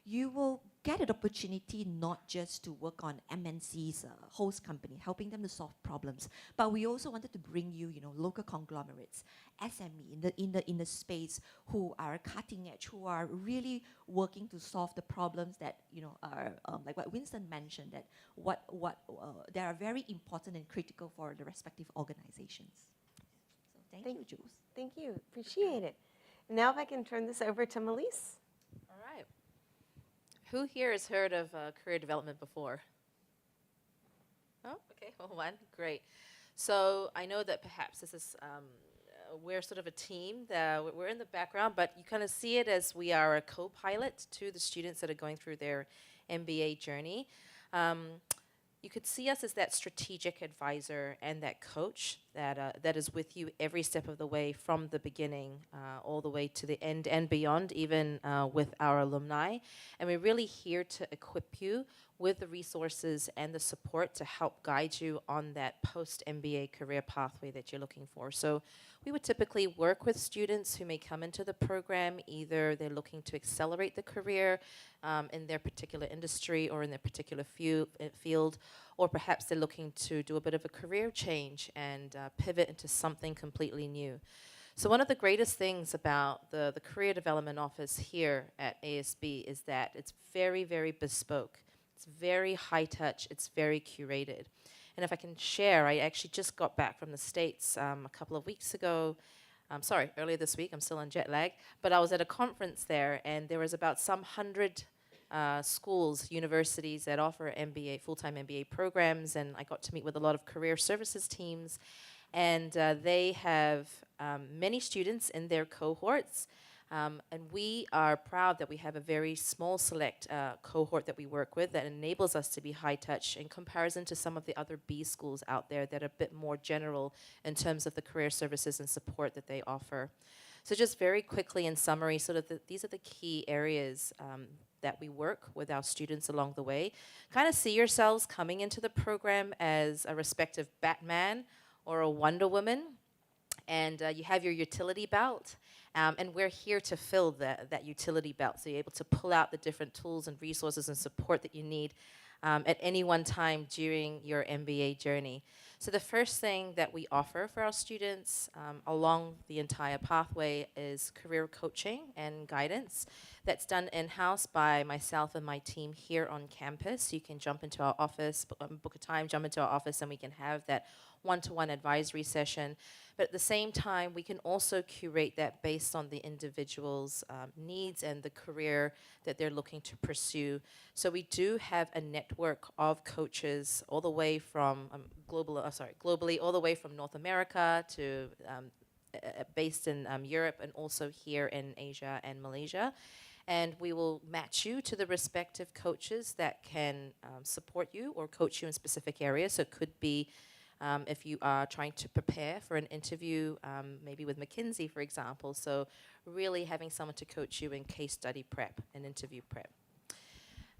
you will get an opportunity not just to work on MNC's host company, helping them to solve problems, but we also wanted to bring you, local conglomerates, SME in the space, who are cutting edge, who are really working to solve the problems that are like what Winston mentioned, that they are very important and critical for the respective organizations. So thank you, Jules. Thank you. Appreciate it. Now if I can turn this over to Melise. All right. Who here has heard of career development before? Oh, okay, well, one, great. So I know that perhaps this is, we're sort of a team, that we're in the background, but you kind of see it as we are a co-pilot to the students that are going through their MBA journey. You could see us as that strategic advisor and that coach that is with you every step of the way, from the beginning all the way to the end and beyond, even with our alumni. And we're really here to equip you with the resources and the support to help guide you on that post-MBA career pathway that you're looking for. So we would typically work with students who may come into the program, either they're looking to accelerate the career in their particular industry or in their particular field, or perhaps they're looking to do a bit of a career change and pivot into something completely new. So one of the greatest things about the Career Development Office here at ASB is that it's very, very bespoke. It's very high touch, it's very curated. And if I can share, I actually just got back from the States a couple of weeks ago. Earlier this week, I'm still on jet lag, but I was at a conference there, and there was about some 100 schools, universities that offer MBA, full-time MBA programs, and I got to meet with a lot of career services teams, and they have many students in their cohorts, and we are proud that we have a very small select cohort that we work with that enables us to be high touch in comparison to some of the other B schools out there that are a bit more general in terms of the career services and support that they offer. So just very quickly in summary, sort of these are the key areas that we work with our students along the way. Kind of see yourselves coming into the program as a respective Batman or a Wonder Woman, and you have your utility belt, and we're here to fill that utility belt, so you're able to pull out the different tools and resources and support that you need at any one time during your MBA journey. So the first thing that we offer for our students along the entire pathway is career coaching and guidance. That's done in-house by myself and my team here on campus. You can jump into our office, book a time, jump into our office, and we can have that one-to-one advisory session. But at the same time, we can also curate that based on the individual's needs and the career that they're looking to pursue. So we do have a network of coaches all the way from globally, all the way from North America to based in Europe and also here in Asia and Malaysia. And we will match you to the respective coaches that can support you or coach you in specific areas. So it could be if you are trying to prepare for an interview, maybe with McKinsey, for example. So really having someone to coach you in case study prep and interview prep.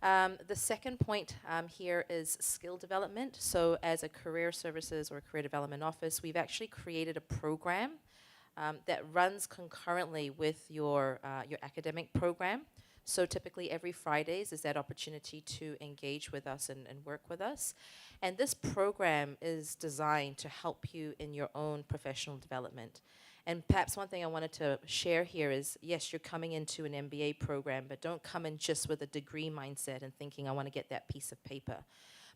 The second point here is skill development. So as a career services or career development office, we've actually created a program that runs concurrently with your academic program. So typically every Fridays is that opportunity to engage with us and work with us. And this program is designed to help you in your own professional development. And perhaps one thing I wanted to share here is, yes, you're coming into an MBA program, but don't come in just with a degree mindset and thinking, I want to get that piece of paper.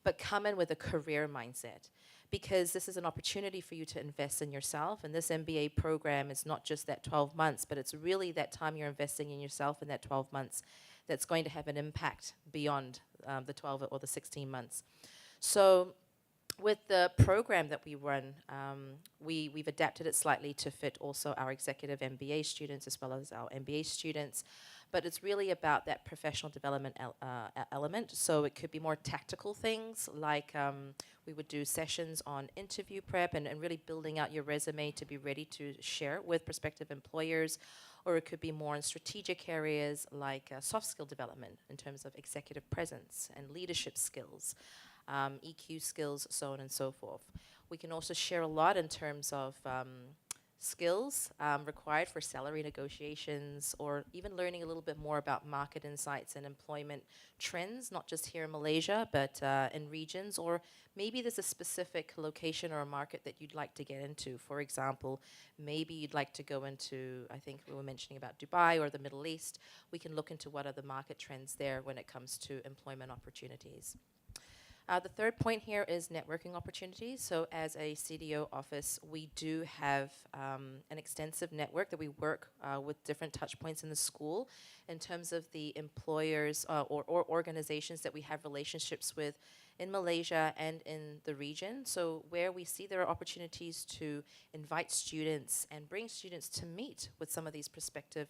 But come in with a career mindset, because this is an opportunity for you to invest in yourself. And this MBA program is not just that 12 months, but it's really that time you're investing in yourself in that 12 months that's going to have an impact beyond the 12 or the 16 months. So with the program that we run, we've adapted it slightly to fit also our executive MBA students as well as our MBA students. But it's really about that professional development element. So it could be more tactical things like we would do sessions on interview prep and really building out your resume to be ready to share with prospective employers. Or it could be more in strategic areas like soft skill development in terms of executive presence and leadership skills. EQ skills, so on and so forth. We can also share a lot in terms of skills required for salary negotiations, or even learning a little bit more about market insights and employment trends, not just here in Malaysia, but in regions, or maybe there's a specific location or a market that you'd like to get into. For example, maybe you'd like to go into, I think we were mentioning about Dubai or the Middle East. We can look into what are the market trends there when it comes to employment opportunities. The third point here is networking opportunities. So as a CDO office, we do have an extensive network that we work with different touch points in the school in terms of the employers or organizations that we have relationships with in Malaysia and in the region. So where we see there are opportunities to invite students and bring students to meet with some of these prospective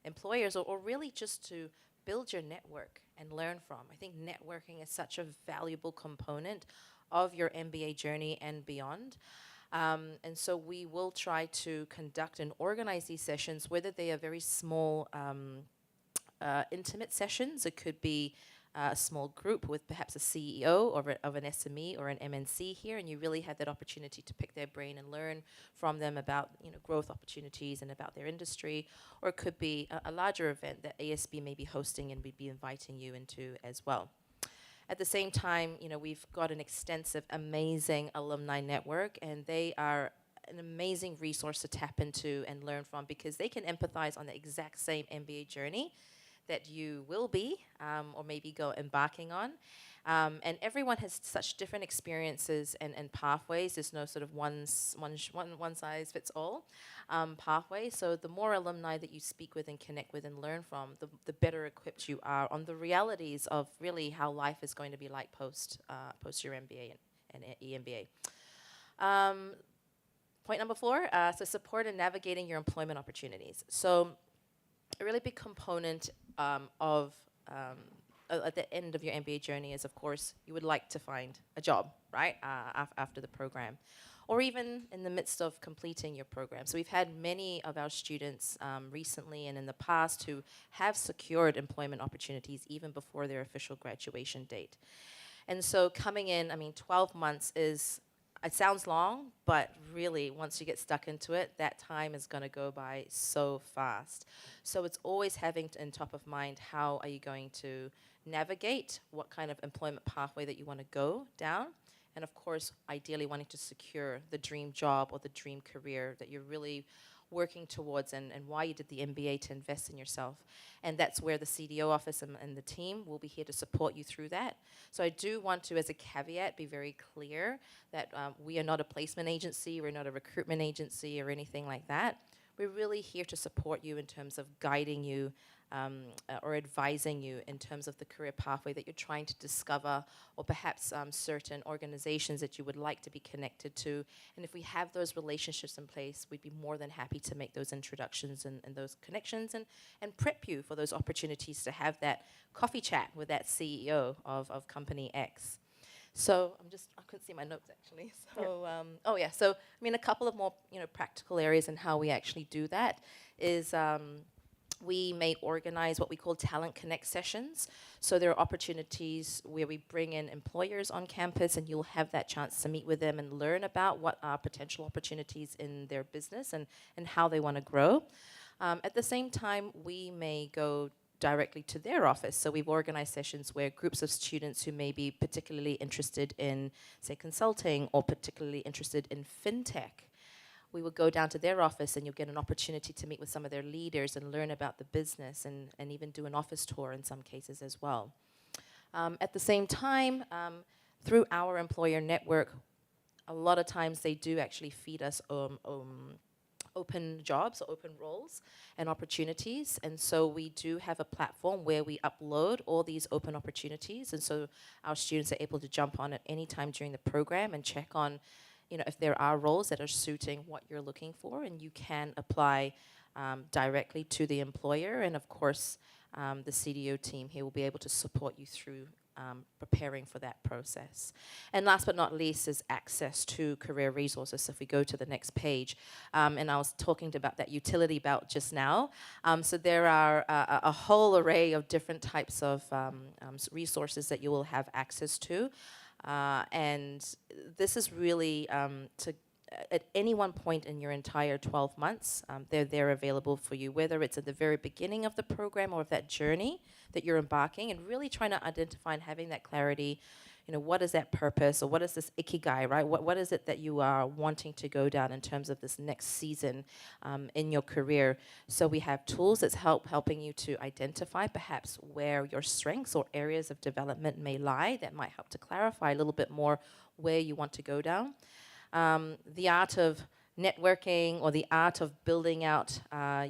employers, or really just to build your network and learn from. I think networking is such a valuable component of your MBA journey and beyond. And so we will try to conduct and organize these sessions, whether they are very small, intimate sessions. It could be a small group with perhaps a CEO of an SME or an MNC here, and you really have that opportunity to pick their brain and learn from them about growth opportunities and about their industry. Or it could be a larger event that ASB may be hosting and we'd be inviting you into as well. At the same time, we've got an extensive, amazing alumni network, and they are an amazing resource to tap into and learn from, because they can empathize on the exact same MBA journey that you will be or maybe go embarking on. And everyone has such different experiences and pathways. There's no sort of one size fits all pathway. So the more alumni that you speak with and connect with and learn from, the better equipped you are on the realities of really how life is going to be like post your MBA and EMBA. Point number 4, so support in navigating your employment opportunities. So a really big component at the end of your MBA journey is, of course, you would like to find a job, right, after the program, or even in the midst of completing your program. So we've had many of our students recently and in the past who have secured employment opportunities even before their official graduation date. And so coming in, 12 months is, it sounds long, but really, once you get stuck into it, that time is going to go by so fast. So it's always having in top of mind, how are you going to navigate, what kind of employment pathway that you want to go down, and of course, ideally wanting to secure the dream job or the dream career that you're really working towards, and why you did the MBA to invest in yourself. And that's where the CDO office and the team will be here to support you through that. So I do want to, as a caveat, be very clear that we are not a placement agency, we're not a recruitment agency or anything like that. We're really here to support you in terms of guiding you or advising you in terms of the career pathway that you're trying to discover, or perhaps certain organizations that you would like to be connected to. And if we have those relationships in place, we'd be more than happy to make those introductions and those connections and prep you for those opportunities to have that coffee chat with that CEO of company X. So I couldn't see my notes actually. So, so a couple of more practical areas in how we actually do that is we may organize what we call Talent Connect sessions. So there are opportunities where we bring in employers on campus, and you'll have that chance to meet with them and learn about what are potential opportunities in their business and how they want to grow. At the same time, we may go directly to their office. So we've organized sessions where groups of students who may be particularly interested in, say, consulting, or particularly interested in fintech, we will go down to their office, and you'll get an opportunity to meet with some of their leaders and learn about the business, and even do an office tour in some cases as well. At the same time, through our employer network, a lot of times they do actually feed us open jobs or open roles and opportunities. And so we do have a platform where we upload all these open opportunities. And so our students are able to jump on at any time during the program and check on if there are roles that are suiting what you're looking for, and you can apply directly to the employer. And of course, the CDO team here will be able to support you through preparing for that process. And last but not least is access to career resources. So if we go to the next page, and I was talking about that utility belt just now. So there are a whole array of different types of resources that you will have access to. And this is really at any one point in your entire 12 months, they're available for you, whether it's at the very beginning of the program or of that journey that you're embarking, and really trying to identify and having that clarity, what is that purpose, or what is this ikigai, right? What is it that you are wanting to go down in terms of this next season in your career? So we have tools that's helping you to identify perhaps where your strengths or areas of development may lie, that might help to clarify a little bit more where you want to go down. The art of networking, or the art of building out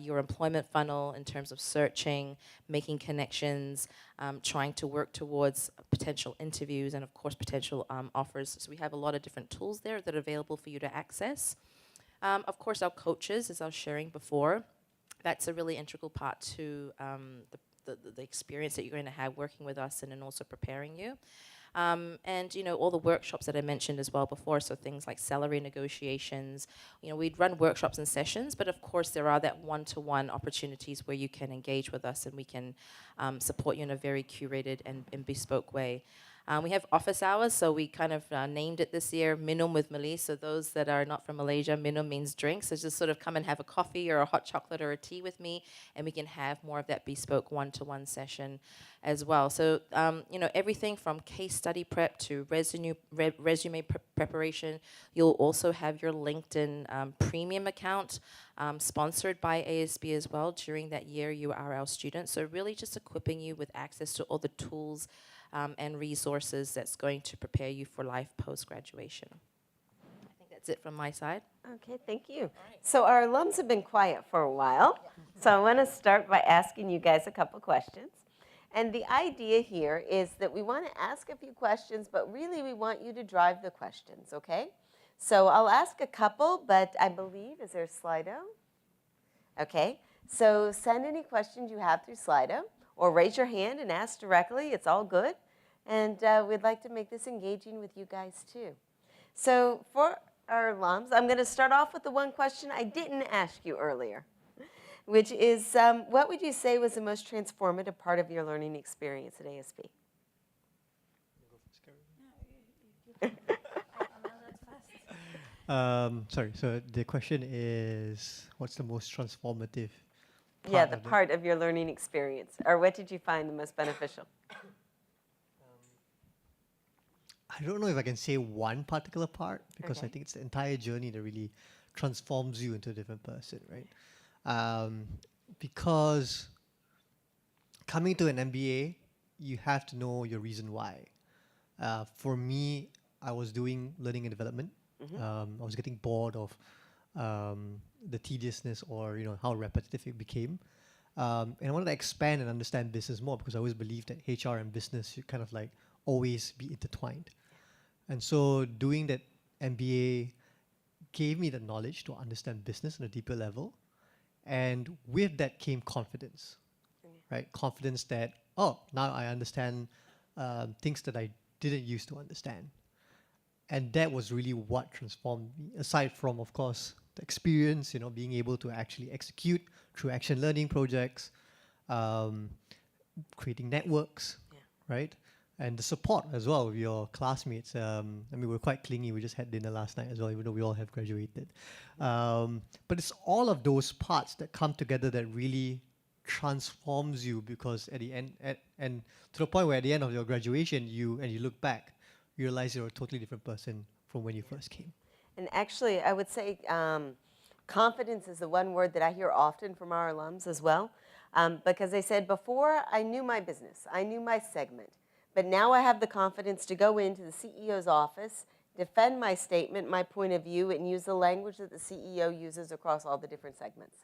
your employment funnel in terms of searching, making connections, trying to work towards potential interviews, and of course potential offers. So we have a lot of different tools there that are available for you to access. Of course, our coaches, as I was sharing before, that's a really integral part to the experience that you're going to have working with us, and also preparing you. And all the workshops that I mentioned as well before, so things like salary negotiations. We'd run workshops and sessions, but of course there are that one-to-one opportunities where you can engage with us and we can support you in a very curated and bespoke way. We have office hours, so we kind of named it this year Minum with Malise. So those that are not from Malaysia, Minum means drinks. So just sort of come and have a coffee or a hot chocolate or a tea with me, and we can have more of that bespoke one-to-one session as well. So, everything from case study prep to resume preparation. You'll also have your LinkedIn premium account sponsored by ASB as well during that year you are our student. So really just equipping you with access to all the tools and resources that's going to prepare you for life post-graduation. I think that's it from my side. Okay, thank you. So our alums have been quiet for a while, so I want to start by asking you guys a couple questions. And the idea here is that we want to ask a few questions, but really we want you to drive the questions, okay? So I'll ask a couple, but I believe, is there Slido? Okay, so send any questions you have through Slido, or raise your hand and ask directly. It's all good. And we'd like to make this engaging with you guys too. So for our alums, I'm going to start off with the one question I didn't ask you earlier, which is, what would you say was the most transformative part of your learning experience at ASB? Sorry, so the question is, what's the most transformative part? Yeah, the part of your learning experience. Or what did you find the most beneficial? I don't know if I can say one particular part, because I think it's the entire journey that really transforms you into a different person, right? Because coming to an MBA, you have to know your reason why. For me, I was doing learning and development. I was getting bored of the tediousness or how repetitive it became. And I wanted to expand and understand business more, because I always believed that HR and business should kind of like always be intertwined. And so doing that MBA gave me the knowledge to understand business on a deeper level. And with that came confidence, right? Confidence that, now I understand things that I didn't used to understand. And that was really what transformed me, aside from, of course, the experience, being able to actually execute through action learning projects, creating networks, right? And the support as well with your classmates. we're quite clingy. We just had dinner last night as well, even though we all have graduated. But it's all of those parts that come together that really transforms you, because at the end, and to the point where at the end of your graduation, you look back, you realize you're a totally different person from when you first came. And actually, I would say confidence is the one word that I hear often from our alums as well. Because they said, before I knew my business, I knew my segment, but now I have the confidence to go into the CEO's office, defend my statement, my point of view, and use the language that the CEO uses across all the different segments.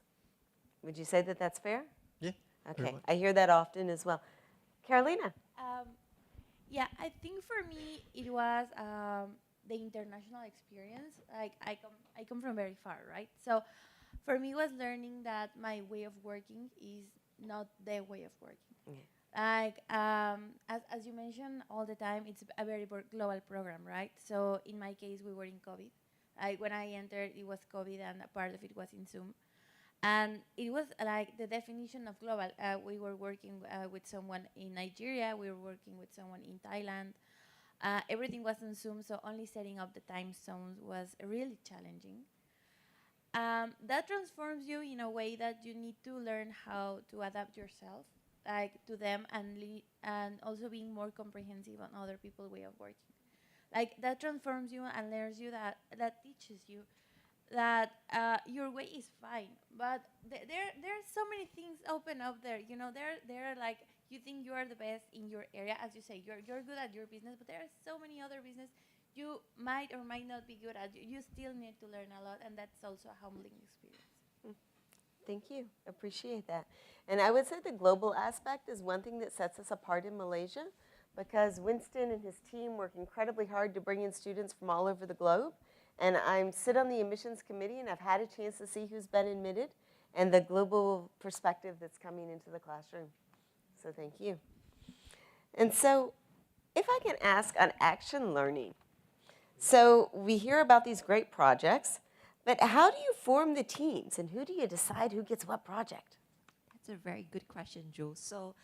Would you say that that's fair? Yeah. Okay, I hear that often as well. Carolina? Yeah, I think for me it was the international experience. Like I come from very far, right? So for me it was learning that my way of working is not their way of working. Okay. Like as you mentioned all the time, it's a very global program, right? So in my case, we were in COVID. Like when I entered, it was COVID, and a part of it was in Zoom. And it was like the definition of global. We were working with someone in Nigeria. We were working with someone in Thailand. Everything was on Zoom, so only setting up the time zones was really challenging. That transforms you in a way that you need to learn how to adapt yourself, like to them, and also being more comprehensive on other people's way of working. Like that transforms you and learns you that teaches you that your way is fine, but there are so many things open up there. There are like, you think you are the best in your area, as you say, you're good at your business, but there are so many other business you might or might not be good at. You still need to learn a lot, and that's also a humbling experience. Thank you. Appreciate that. And I would say the global aspect is one thing that sets us apart in Malaysia, because Winston and his team work incredibly hard to bring in students from all over the globe. And I sit on the admissions committee, and I've had a chance to see who's been admitted and the global perspective that's coming into the classroom. So thank you. And so If I can ask on action learning. So we hear about these great projects, but how do you form the teams and who do you decide who gets what project? That's a very good question, Joe. So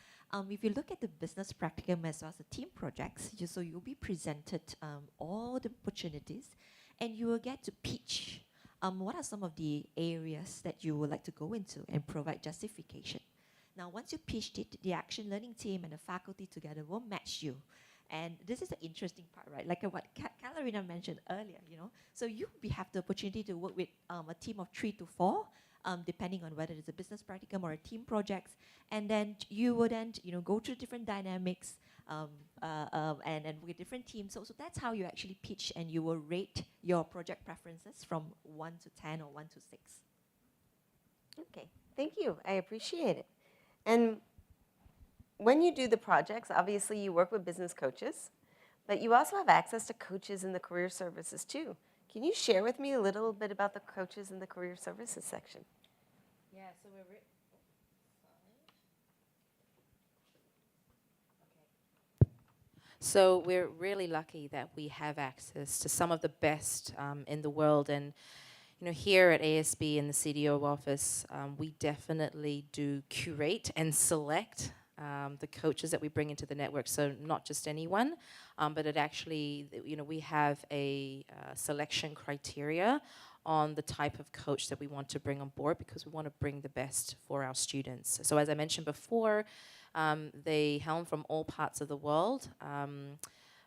if you look at the business practicum as well as the team projects, so you'll be presented all the opportunities and you will get to pitch what are some of the areas that you would like to go into and provide justification. Now, once you pitched it, the action learning team and the faculty together will match you. And this is the interesting part, right? Like what Carolina mentioned earlier, So you have the opportunity to work with a team of 3 to 4, depending on whether it's a business practicum or a team projects. And then you would then, go through different dynamics and with different teams. So that's how you actually pitch, and you will rate your project preferences from 1 to 10 or 1 to 6. Okay, thank you. I appreciate it. And when you do the projects, obviously you work with business coaches, but you also have access to coaches in the career services too. Can you share with me a little bit about the coaches in the career services section? Yeah, so we're So we're really lucky that we have access to some of the best in the world. And here at ASB in the CDO office, we definitely do curate and select the coaches that we bring into the network. So not just anyone, but it actually, we have a selection criteria on the type of coach that we want to bring on board, because we want to bring the best for our students. So as I mentioned before, they hail from all parts of the world.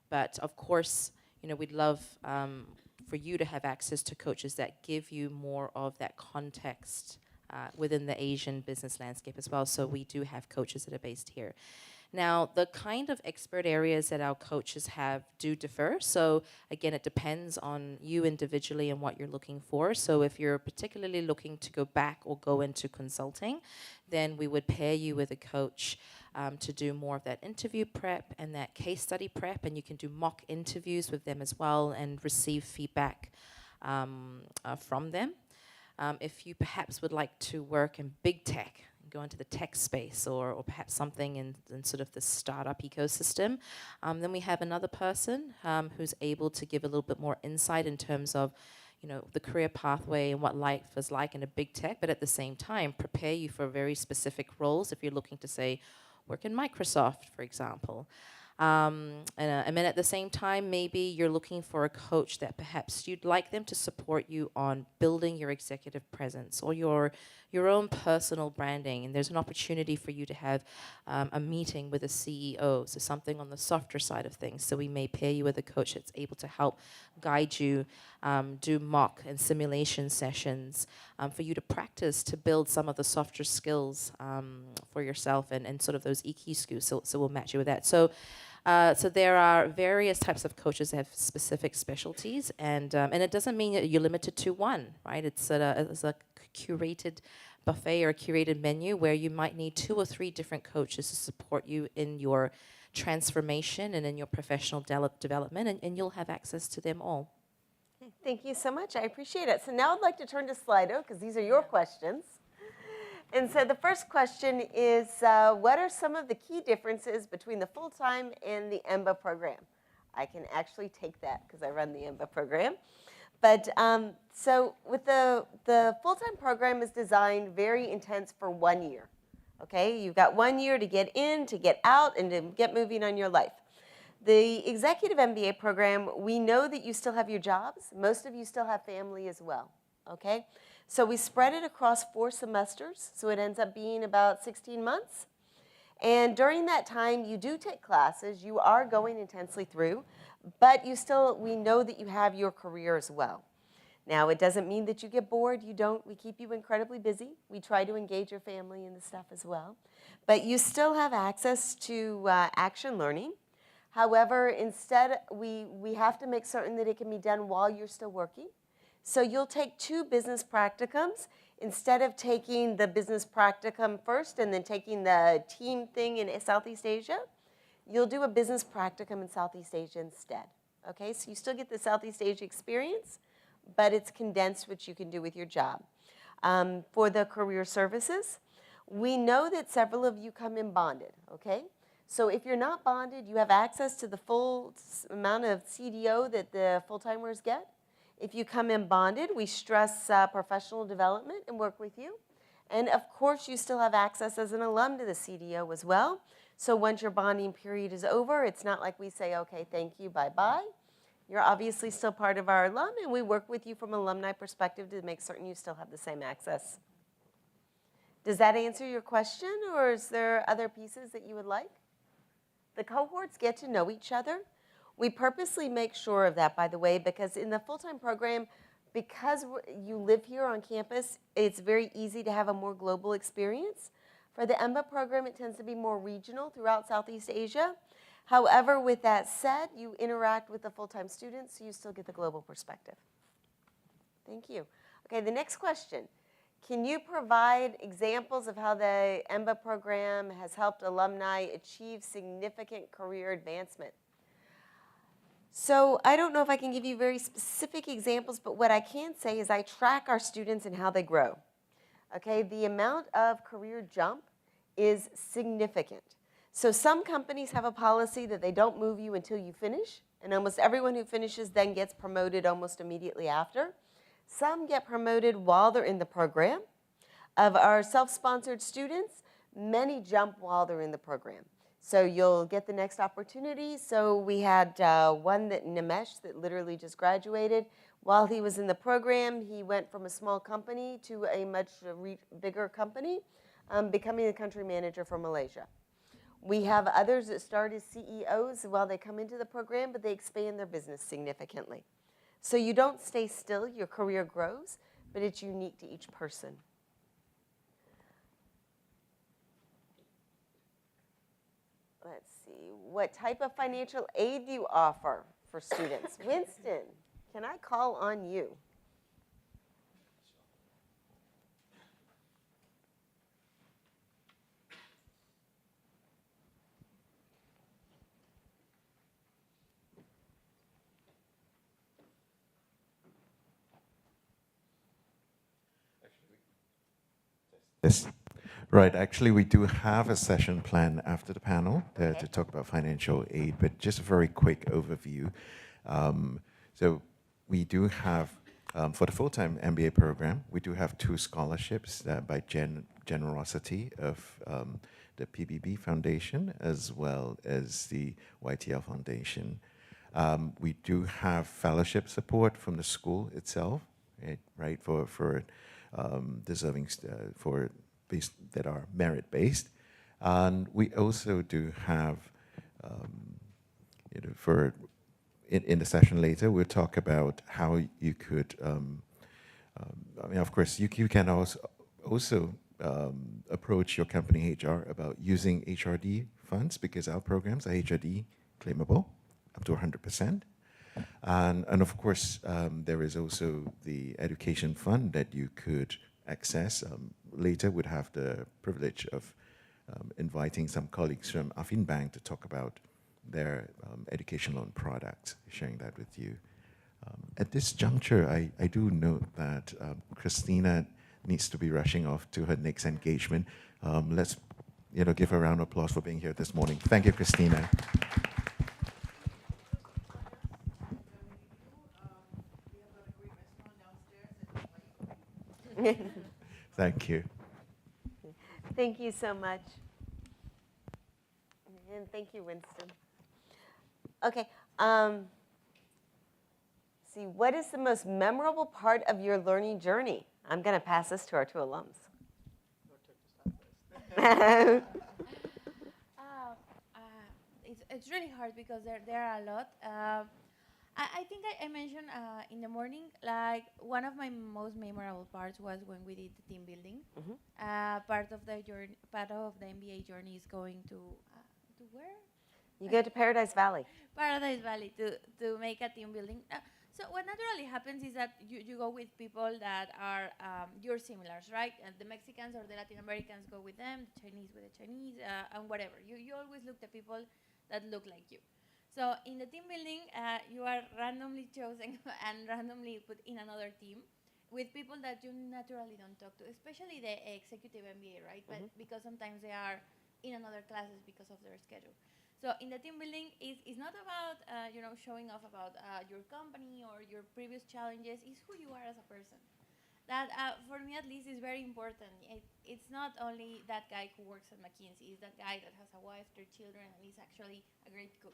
But of course, we'd love for you to have access to coaches that give you more of that context within the Asian business landscape as well. So we do have coaches that are based here. Now, the kind of expert areas that our coaches have do differ. So again, it depends on you individually and what you're looking for. So if you're particularly looking to go back or go into consulting, then we would pair you with a coach to do more of that interview prep and that case study prep. And you can do mock interviews with them as well and receive feedback from them. If you perhaps would like to work in big tech, go into the tech space, or perhaps something in sort of the startup ecosystem, then we have another person who's able to give a little bit more insight in terms of the career pathway and what life is like in a big tech, but at the same time prepare you for very specific roles if you're looking to, say, work in Microsoft, for example. And then at the same time, maybe you're looking for a coach that perhaps you'd like them to support you on building your executive presence or your own personal branding. And there's an opportunity for you to have a meeting with a CEO, so something on the softer side of things. So we may pair you with a coach that's able to help guide you, do mock and simulation sessions for you to practice to build some of the softer skills for yourself and sort of those EQ skills. So we'll match you with that. So there are various types of coaches that have specific specialties, and it doesn't mean that you're limited to one, right? It's a curated buffet or a curated menu where you might need 2 or 3 different coaches to support you in your transformation and in your professional development, and you'll have access to them all. Thank you so much. I appreciate it. So now I'd like to turn to Slido, because these are your questions. And so the first question is, what are some of the key differences between the full-time and the EMBA program? I can actually take that because I run the EMBA program. But so with the full-time program is designed very intense for 1 year. Okay, you've got 1 year to get in, to get out, and to get moving on your life. The executive MBA program, we know that you still have your jobs. Most of you still have family as well. Okay, so we spread it across 4 semesters, so it ends up being about 16 months. And during that time, you do take classes. You are going intensely through, but we know that you have your career as well. Now, it doesn't mean that you get bored. You don't. We keep you incredibly busy. We try to engage your family in the stuff as well. But you still have access to action learning. However, instead, we have to make certain that it can be done while you're still working. So you'll take 2 business practicums. Instead of taking the business practicum first and then taking the team thing in Southeast Asia, you'll do a business practicum in Southeast Asia instead. Okay, so you still get the Southeast Asia experience, but it's condensed, which you can do with your job. For the career services, we know that several of you come in bonded, okay? So if you're not bonded, you have access to the full amount of CDO that the full-timers get. If you come in bonded, we stress professional development and work with you. And of course, you still have access as an alum to the CDO as well. So once your bonding period is over, it's not like we say, okay, thank you, bye-bye. You're obviously still part of our alum, and we work with you from an alumni perspective to make certain you still have the same access. Does that answer your question, or is there other pieces that you would like? The cohorts get to know each other. We purposely make sure of that, by the way, because in the full-time program, because you live here on campus, it's very easy to have a more global experience. For the EMBA program, it tends to be more regional throughout Southeast Asia. However, with that said, you interact with the full-time students, so you still get the global perspective. Thank you. Okay, the next question. Can you provide examples of how the EMBA program has helped alumni achieve significant career advancement? So I don't know if I can give you very specific examples, but what I can say is I track our students and how they grow. Okay, the amount of career jump is significant. So some companies have a policy that they don't move you until you finish, and almost everyone who finishes then gets promoted almost immediately after. Some get promoted while they're in the program. Of our self-sponsored students, many jump while they're in the program. So you'll get the next opportunity. So we had one that Nimesh that literally just graduated. While he was in the program, he went from a small company to a much bigger company, becoming the country manager for Malaysia. We have others that start as CEOs while they come into the program, but they expand their business significantly. So you don't stay still, your career grows, but it's unique to each person. Let's see, what type of financial aid do you offer for students? Winston, can I call on you? Yes. Right. Actually, we do have a session plan after the panel to talk about financial aid, but just a very quick overview. So we do have, for the full-time MBA program, we do have 2 scholarships by generosity of the PBB Foundation as well as the YTL Foundation. We do have fellowship support from the school itself, right, for deserving for that are merit-based, and we also do have, for in the session later, we'll talk about how you could. I mean, of course, you can also approach your company HR about using HRD funds because our programs are HRD claimable up to 100%. And of course, there is also the education fund that you could access. Later, we'd have the privilege of inviting some colleagues from Affin Bank to talk about their education loan products, sharing that with you. At this juncture, I do note that Christina needs to be rushing off to her next engagement. Let's give her a round of applause for being here this morning. Thank you, Christina. Thank you. Thank you so much. And thank you, Winston. Okay. See, what is the most memorable part of your learning journey? I'm going to pass this to our 2 alums. It's really hard because there are a lot. I think I mentioned in the morning, like one of my most memorable parts was when we did the team building. Part of the journey, part of the MBA journey is going to where? You go to Paradise Valley. Paradise Valley to make a team building. So what naturally happens is that you go with people that are your similars, right? The Mexicans or the Latin Americans go with them, the Chinese with the Chinese, and whatever. You always look at people that look like you. So in the team building, you are randomly chosen and randomly put in another team with people that you naturally don't talk to, especially the executive MBA, right? But because sometimes they are in another classes because of their schedule. So in the team building, is not about showing off about your company or your previous challenges. It's who you are as a person. That for me at least is very important. It's not only that guy who works at McKinsey. It's that guy that has a wife, 3 children, and is actually a great cook.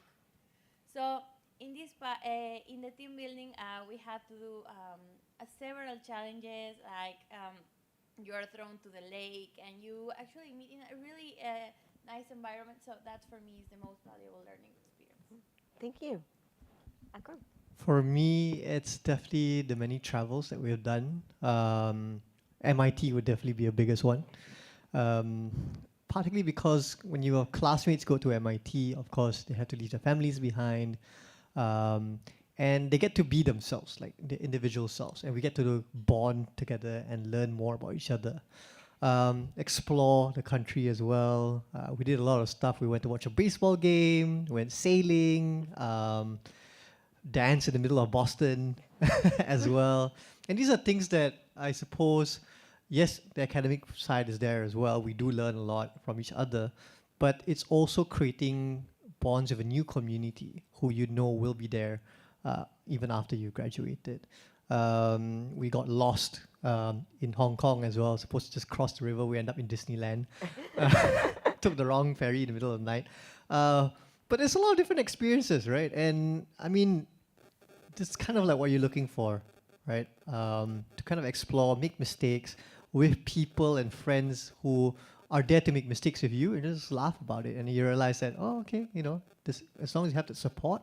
So in in the team building, we had to do several challenges, like you are thrown to the lake, and you actually meet in a really nice environment. So that for me is the most valuable learning experience. Thank you. Akram. For me, it's definitely the many travels that we have done. MIT would definitely be a biggest one. Particularly because when your classmates go to MIT, of course, they have to leave their families behind. And they get to be themselves, like the individual selves. And we get to bond together and learn more about each other. Explore the country as well. We did a lot of stuff. We went to watch a baseball game, went sailing, dance in the middle of Boston as well. And these are things that I suppose, yes, the academic side is there as well. We do learn a lot from each other, but it's also creating bonds with a new community who you know will be there even after you graduated. We got lost in Hong Kong as well. Supposed to just cross the river. We end up in Disneyland. Took the wrong ferry in the middle of the night. But there's a lot of different experiences, right? And I mean, this is kind of like what you're looking for, right? To kind of explore, make mistakes with people and friends who are there to make mistakes with you and just laugh about it. And you realize that, oh, okay, this, as long as you have the support,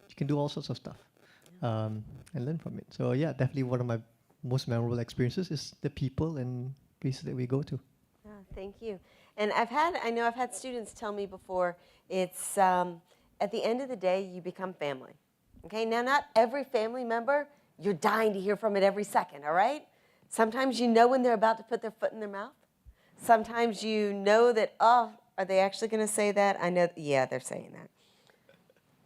you can do all sorts of stuff and learn from it. So yeah, definitely one of my most memorable experiences is the people and places that we go to. Thank you. And I know I've had students tell me before, it's at the end of the day, you become family. Okay, now not every family member, you're dying to hear from it every second, all right? Sometimes you know when they're about to put their foot in their mouth. Sometimes you know that, oh, are they actually going to say that? I know, yeah, they're saying that.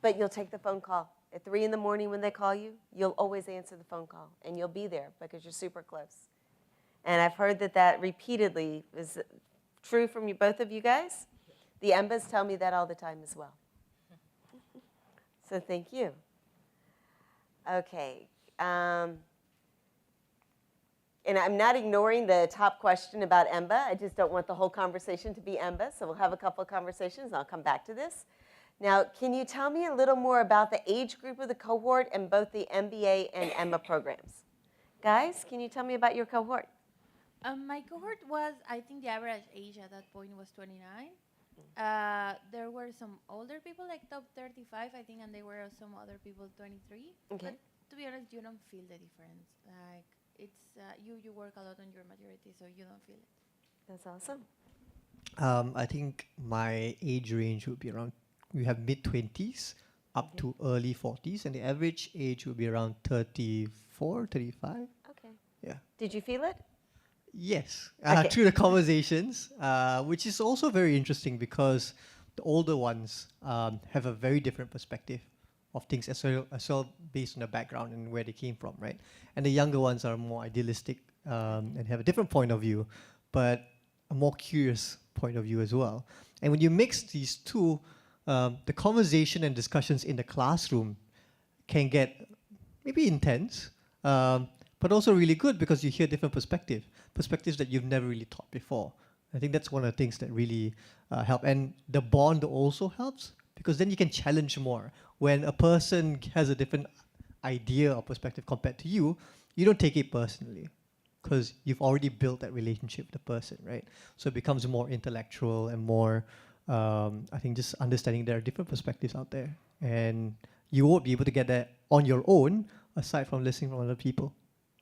But you'll take the phone call. At 3 in the morning when they call you, you'll always answer the phone call, and you'll be there because you're super close. And I've heard that repeatedly is true from both of you guys. The EMBAs tell me that all the time as well. So thank you. Okay. And I'm not ignoring the top question about EMBA. I just don't want the whole conversation to be EMBA. So we'll have a couple of conversations, and I'll come back to this. Now, can you tell me a little more about the age group of the cohort in both the MBA and EMBA programs? Guys, can you tell me about your cohort? My cohort was, I think the average age at that point was 29. There were some older people, like top 35, I think, and there were some other people 23. Okay. But to be honest, you don't feel the difference. Like, it's you work a lot on your maturity, so you don't feel it. That's awesome. I think my age range would be around, we have mid-20s up to early 40s, and the average age would be around 34, 35. Okay. Yeah. Did you feel it? Yes, Okay. through the conversations, which is also very interesting because the older ones have a very different perspective of things as well based on their background and where they came from, right? And the younger ones are more idealistic and have a different point of view, but a more curious point of view as well. And when you mix these two, the conversation and discussions in the classroom can get maybe intense, but also really good because you hear different perspectives that you've never really taught before. I think that's one of the things that really help. And the bond also helps because then you can challenge more. When a person has a different idea or perspective compared to you, you don't take it personally because you've already built that relationship with the person, right? So it becomes more intellectual and more, I think, just understanding there are different perspectives out there. And you won't be able to get that on your own aside from listening from other people.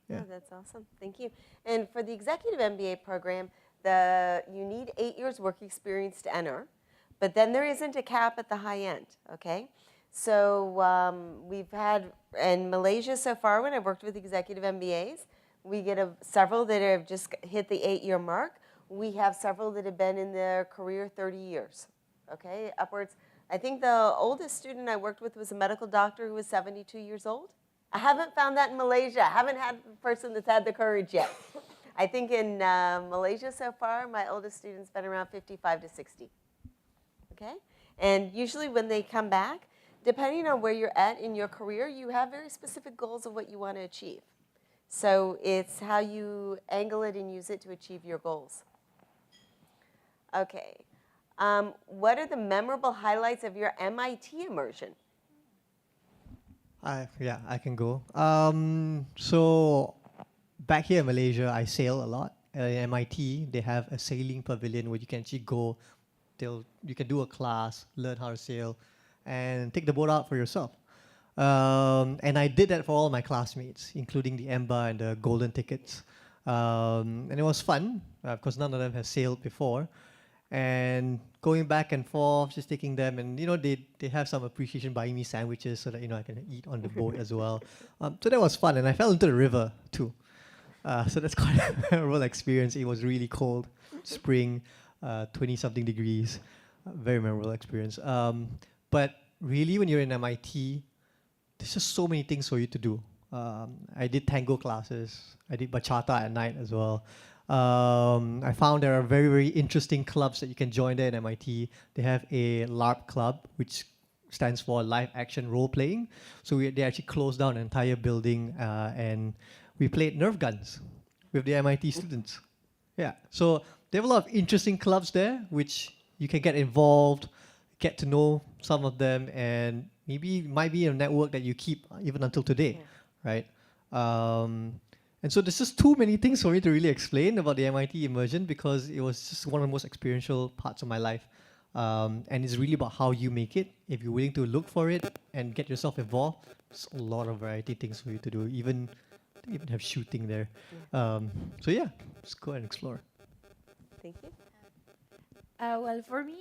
Yeah. Oh, that's awesome. Thank you. And for the executive MBA program, you need 8 years work experience to enter, but then there isn't a cap at the high end, okay? So we've had, in Malaysia so far, when I've worked with executive MBAs, we get several that have just hit the 8-year mark. We have several that have been in their career 30 years, okay? Upwards. I think the oldest student I worked with was a medical doctor who was 72 years old. I haven't found that in Malaysia. I haven't had a person that's had the courage yet. I think in Malaysia so far, my oldest student's been around 55 to 60. okay? And usually when they come back, depending on where you're at in your career, you have very specific goals of what you want to achieve. So it's how you angle it and use it to achieve your goals. Okay. What are the memorable highlights of your MIT immersion? Yeah, I can go. So back here in Malaysia, I sail a lot. At MIT, they have a sailing pavilion where you can actually go till you can do a class, learn how to sail, and take the boat out for yourself. And I did that for all my classmates, including the Ember and the golden tickets. And it was fun because none of them have sailed before. And going back and forth, just taking them, and they have some appreciation buying me sandwiches so that I can eat on the boat as well. So that was fun, and I fell into the river too. So that's quite a memorable experience. It was really cold, spring, 20-something degrees. Very memorable experience. But really, when you're in MIT, there's just so many things for you to do. I did tango classes. I did bachata at night as well. I found there are very, very interesting clubs that you can join there at MIT. They have a LARP club, which stands for live action role playing. So they actually closed down an entire building and we played Nerf guns with the MIT students. Yeah, so they have a lot of interesting clubs there, which you can get involved, get to know some of them, and maybe it might be a network that you keep even until today, right? And so there's just too many things for me to really explain about the MIT immersion because it was just one of the most experiential parts of my life. And it's really about how you make it. If you're willing to look for it and get yourself involved, there's a lot of variety of things for you to do. Even have shooting there. So yeah, just go and explore. Thank you. Well, for me,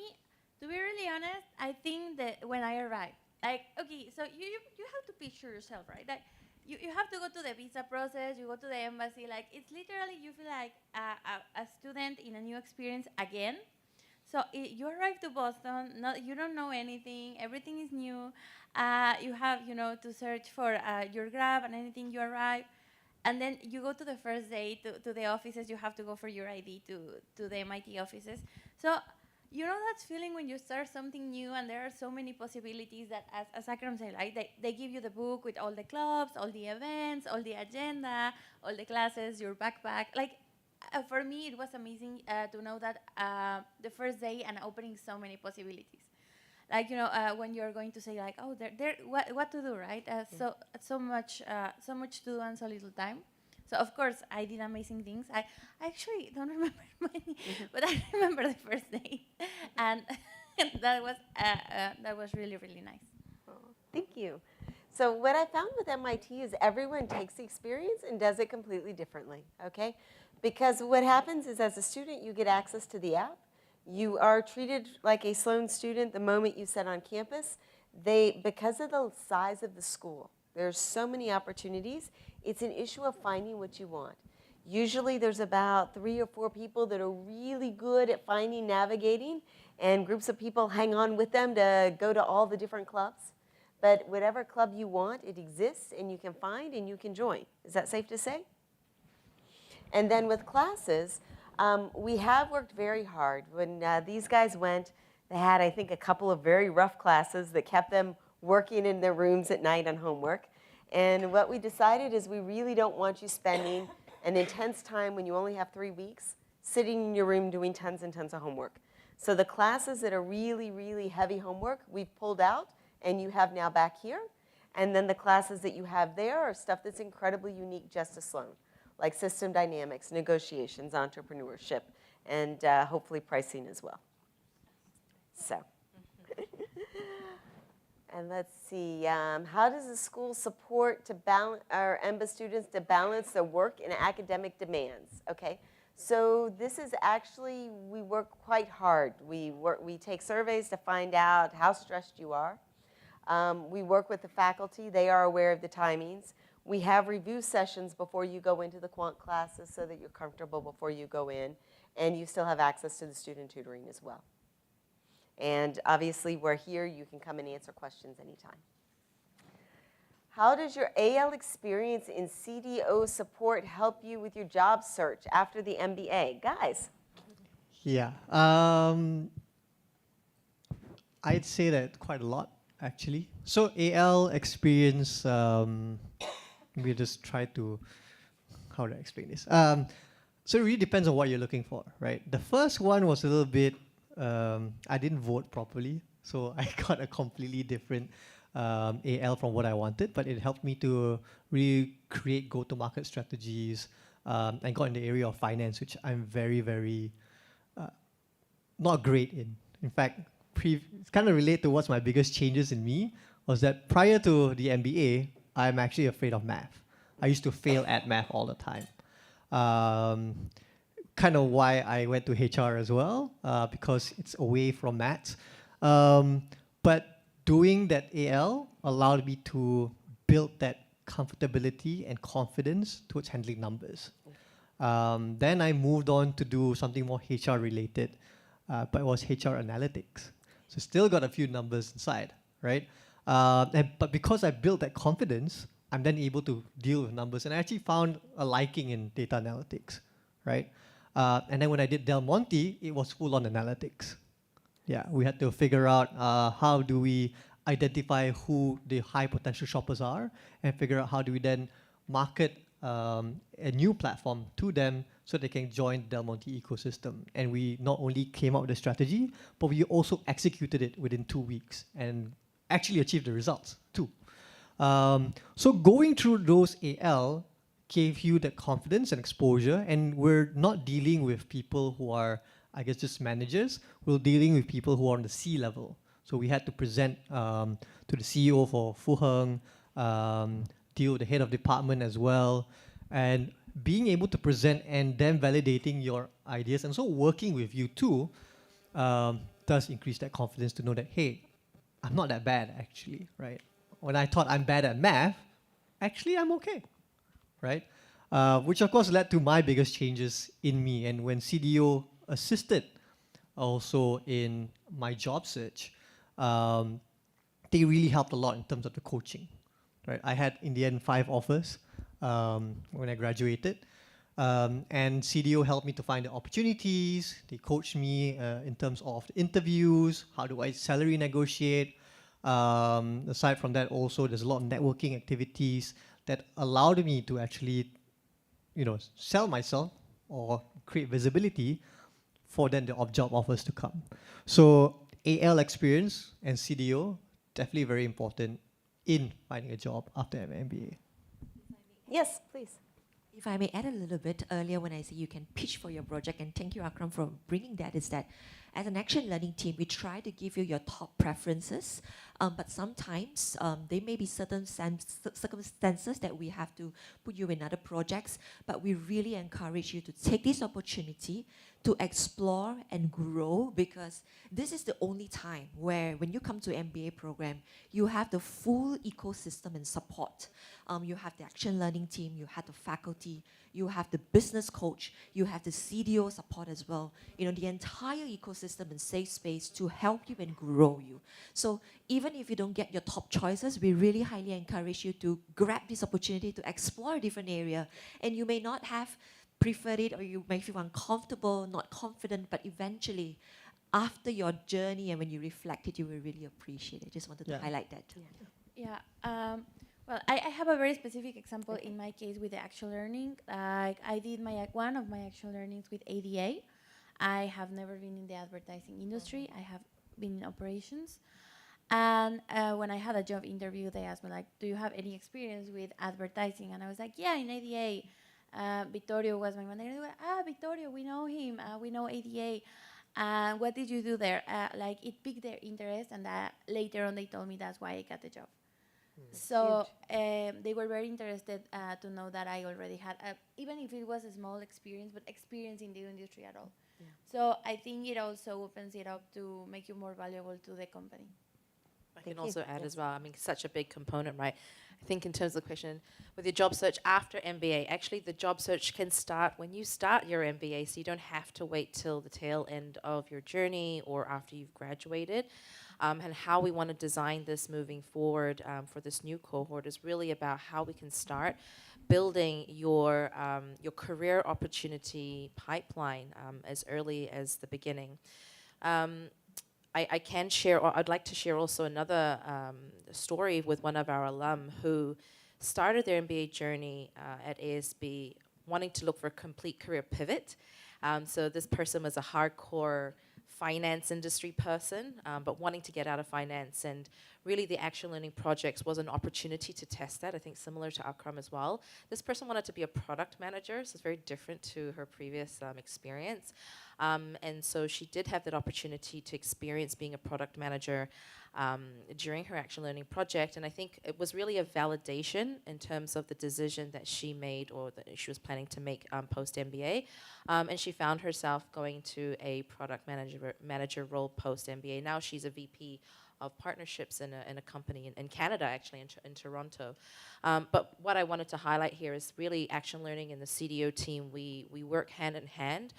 to be really honest, I think that when I arrived, okay, so you have to picture yourself, right? You have to go to the visa process, you go to the embassy, it's literally, you feel like a student in a new experience again. So you arrive to Boston, you don't know anything, everything is new. You have, to search for your Grab and anything, you arrive. And then you go to the first day to the offices, you have to go for your ID to the MIT offices. So you know that feeling when you start something new and there are so many possibilities that, as Akram said, they give you the book with all the clubs, all the events, all the agenda, all the classes, your backpack. For me, it was amazing to know that the first day and opening so many possibilities. When you're going to say oh, what to do, right? So much to do and so little time. So of course I did amazing things. I actually don't remember many, but I remember the first day, and that was really, really nice. Oh, thank you. So what I found with MIT is everyone takes the experience and does it completely differently. Okay, because what happens is as a student you get access to the app. You are treated like a Sloan student the moment you set on campus. Because of the size of the school, there's so many opportunities. It's an issue of finding what you want. Usually there's about 3 or 4 people that are really good at finding, navigating, and groups of people hang on with them to go to all the different clubs. But whatever club you want, it exists, and you can find, and you can join. Is that safe to say? And then with classes, we have worked very hard. When these guys went, they had, I think, a couple of very rough classes that kept them working in their rooms at night on homework. And what we decided is we really don't want you spending an intense time when you only have 3 weeks sitting in your room doing tons and tons of homework. So the classes that are really, really heavy homework, we've pulled out, and you have now back here. And then the classes that you have there are stuff that's incredibly unique just to Sloan, like system dynamics, negotiations, entrepreneurship, and hopefully pricing as well. So, and let's see, how does the school support to balance our EMBA students to balance their work and academic demands? Okay, so this is actually, we work quite hard. We take surveys to find out how stressed you are. We work with the faculty. They are aware of the timings. We have review sessions before you go into the quant classes so that you're comfortable before you go in, and you still have access to the student tutoring as well. And obviously, we're here. You can come and answer questions anytime. How does your AL experience in CDO support help you with your job search after the MBA? Guys? Yeah. I'd say that quite a lot, actually. So AL experience, we just try to, how do I explain this? So it really depends on what you're looking for, right? The first one was a little bit, I didn't vote properly, so I got a completely different AL from what I wanted, but it helped me to really create go-to-market strategies and got in the area of finance, which I'm very, very not great in. In fact, it's kind of related to what's my biggest changes in me was that prior to the MBA, I'm actually afraid of math. I used to fail at math all the time. Kind of why I went to HR as well, because it's away from maths. But doing that AL allowed me to build that comfortability and confidence towards handling numbers. Then I moved on to do something more HR related, but it was HR analytics. So still got a few numbers inside, right? But because I built that confidence, I'm then able to deal with numbers. And I actually found a liking in data analytics, right? And then when I did Del Monte, it was full on analytics. Yeah, we had to figure out how do we identify who the high potential shoppers are and figure out how do we then market a new platform to them so they can join the Del Monte ecosystem. And we not only came up with a strategy, but we also executed it within 2 weeks and actually achieved the results too. So going through those AL gave you that confidence and exposure, and we're not dealing with people who are, I guess, just managers. We're dealing with people who are on the C level. So we had to present to the CEO for Fu Heng, deal with the head of department as well, and being able to present and then validating your ideas and so working with you too does increase that confidence to know that, hey, I'm not that bad actually, right? When I thought I'm bad at math, actually I'm okay, right? Which of course led to my biggest changes in me. And when CDO assisted also in my job search, they really helped a lot in terms of the coaching, right? I had in the end 5 offers when I graduated. And CDO helped me to find the opportunities. They coached me in terms of the interviews, how do I salary negotiate. Aside from that also, there's a lot of networking activities that allowed me to actually, sell myself or create visibility for then the job offers to come. So AL experience and CDO, definitely very important in finding a job after an MBA. Yes, please. If I may add a little bit earlier when I say you can pitch for your project, and thank you, Akram, for bringing that, is that as an action learning team, we try to give you your top preferences, but sometimes there may be certain circumstances that we have to put you in other projects, but we really encourage you to take this opportunity to explore and grow, because this is the only time where when you come to MBA program, you have the full ecosystem and support. You have the action learning team, you have the faculty, you have the business coach, you have the CDO support as well. The entire ecosystem and safe space to help you and grow you. So even if you don't get your top choices, we really highly encourage you to grab this opportunity to explore a different area. And you may not have preferred it, or you may feel uncomfortable, not confident, but eventually, after your journey and when you reflect it, you will really appreciate it. Just wanted to highlight that. Yeah. Well, I have a very specific example in my case with the actual learning. Like I did one of my actual learnings with ADA. I have never been in the advertising industry. I have been in operations. And when I had a job interview, they asked me like, do you have any experience with advertising? And I was like, yeah, in ADA. Vittorio was my manager. Vittorio, we know him. We know ADA. What did you do there? It piqued their interest, and later on they told me that's why I got the job. So they were very interested to know that I already had, even if it was a small experience, but experience in the industry at all. Yeah. So I think it also opens it up to make you more valuable to the company. I can also add as well, I mean, such a big component, right? I think in terms of the question, with your job search after MBA, actually the job search can start when you start your MBA, so you don't have to wait till the tail end of your journey or after you've graduated. And how we want to design this moving forward for this new cohort is really about how we can start building your career opportunity pipeline as early as the beginning. I can share, or I'd like to share also another story with one of our alum who started their MBA journey at ASB wanting to look for a complete career pivot. So this person was a hardcore finance industry person, but wanting to get out of finance. And really the action learning projects was an opportunity to test that, I think similar to Akram as well. This person wanted to be a product manager, so it's very different to her previous experience. And so she did have that opportunity to experience being a product manager during her action learning project. And I think it was really a validation in terms of the decision that she made or that she was planning to make post-MBA. And she found herself going to a product manager role post-MBA. Now she's a VP of partnerships in a company in Canada, actually, in Toronto. But what I wanted to highlight here is really action learning in the CDO team. We work hand in hand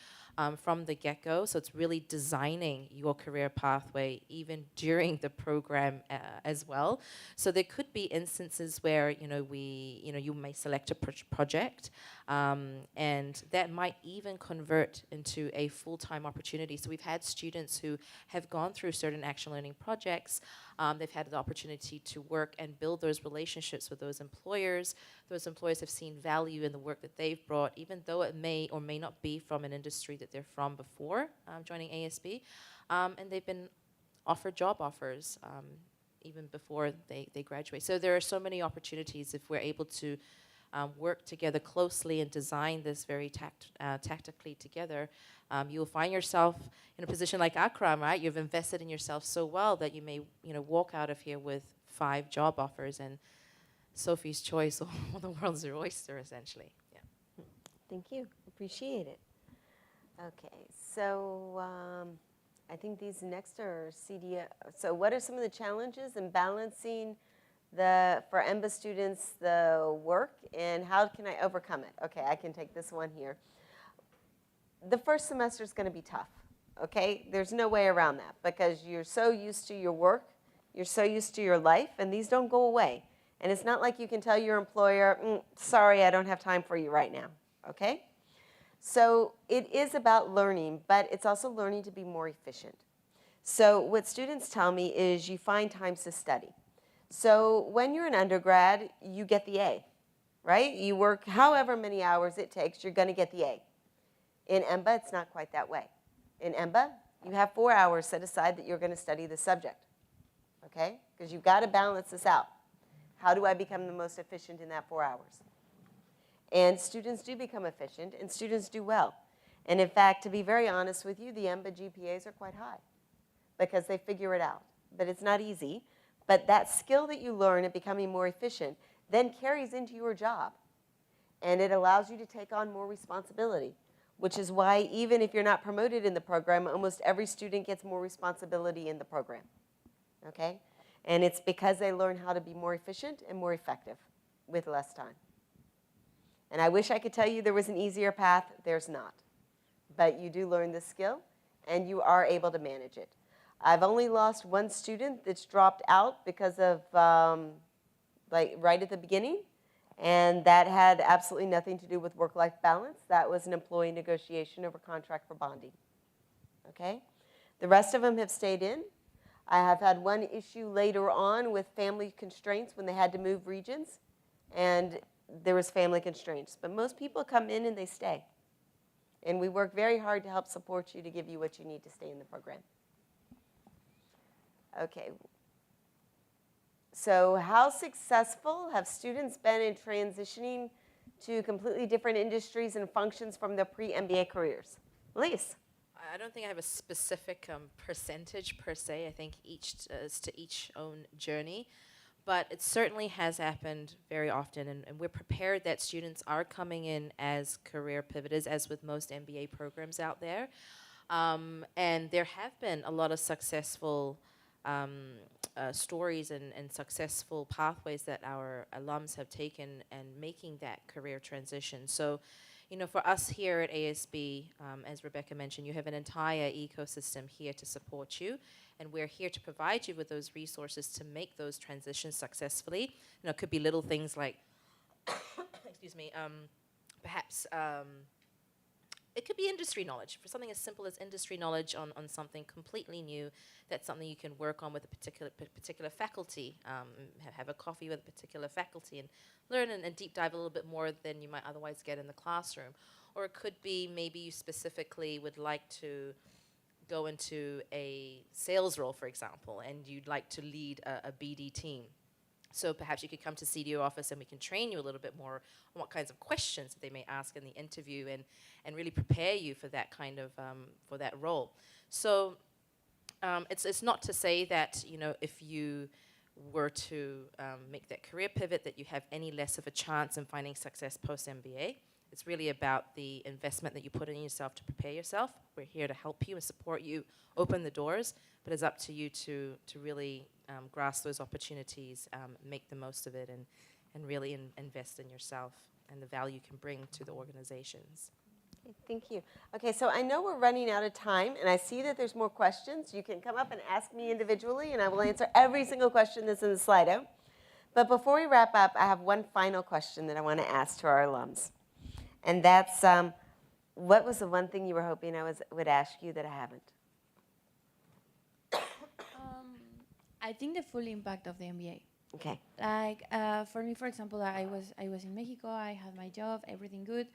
from the get-go. So it's really designing your career pathway even during the program as well. So there could be instances where you may select a project, and that might even convert into a full-time opportunity. So we've had students who have gone through certain action learning projects. They've had the opportunity to work and build those relationships with those employers. Those employers have seen value in the work that they've brought, even though it may or may not be from an industry that they're from before joining ASB. And they've been offered job offers even before they graduate. So there are so many opportunities if we're able to work together closely and design this very tactically together. You'll find yourself in a position like Akram, right? You've invested in yourself so well that you may, walk out of here with 5 job offers and Sophie's choice, or the world's your oyster, essentially. Yeah. Thank you. Appreciate it. Okay, so I think these next are CDO. So what are some of the challenges in balancing for EMBA students the work, and how can I overcome it? Okay, I can take this one here. The first semester is going to be tough, okay? There's no way around that because you're so used to your work, you're so used to your life, and these don't go away. And it's not like you can tell your employer, sorry, I don't have time for you right now, okay? So it is about learning, but it's also learning to be more efficient. So what students tell me is you find times to study. So when you're an undergrad, you get the A, right? You work however many hours it takes, you're going to get the A. In EMBA, it's not quite that way. In EMBA, you have 4 hours set aside that you're going to study the subject, okay? Because you've got to balance this out. How do I become the most efficient in that 4 hours? And students do become efficient, and students do well. And in fact, to be very honest with you, the EMBA GPAs are quite high because they figure it out. But it's not easy. But that skill that you learn at becoming more efficient then carries into your job. And it allows you to take on more responsibility, which is why even if you're not promoted in the program, almost every student gets more responsibility in the program, okay? And it's because they learn how to be more efficient and more effective with less time. And I wish I could tell you there was an easier path. There's not. But you do learn this skill, and you are able to manage it. I've only lost one student that's dropped out because of, right at the beginning, and that had absolutely nothing to do with work-life balance. That was an employee negotiation over contract for bonding, okay? The rest of them have stayed in. I have had one issue later on with family constraints when they had to move regions, and there was family constraints. But most people come in and they stay. And we work very hard to help support you to give you what you need to stay in the program. Okay. So how successful have students been in transitioning to completely different industries and functions from their pre-MBA careers? Elise. I don't think I have a specific percentage per se. I think each is to each own journey. But it certainly has happened very often, and we're prepared that students are coming in as career pivoters, as with most MBA programs out there. And there have been a lot of successful stories and successful pathways that our alums have taken and making that career transition. So, for us here at ASB, as Rebecca mentioned, you have an entire ecosystem here to support you, and we're here to provide you with those resources to make those transitions successfully. It could be little things like, excuse me, perhaps it could be industry knowledge, for something as simple as industry knowledge on something completely new. That's something you can work on with a particular faculty, have a coffee with a particular faculty and learn and deep dive a little bit more than you might otherwise get in the classroom. Or it could be maybe you specifically would like to go into a sales role, for example, and you'd like to lead a BD team. So perhaps you could come to CDO office and we can train you a little bit more on what kinds of questions that they may ask in the interview and really prepare you for that kind of, for that role. So it's not to say that, you know, if you were to make that career pivot that you have any less of a chance in finding success post-MBA. It's really about the investment that you put in yourself to prepare yourself. We're here to help you and support you, open the doors, but it's up to you to really grasp those opportunities, make the most of it, and really invest in yourself and the value you can bring to the organizations. Okay, thank you. Okay, so I know we're running out of time, and I see that there's more questions. You can come up and ask me individually, and I will answer every single question that's in the Slido. But before we wrap up, I have one final question that I want to ask to our alums. And that's, what was the one thing you were hoping I would ask you that I haven't? I think the full impact of the MBA. Okay. Like for me, for example, I was in Mexico. I had my job, everything good.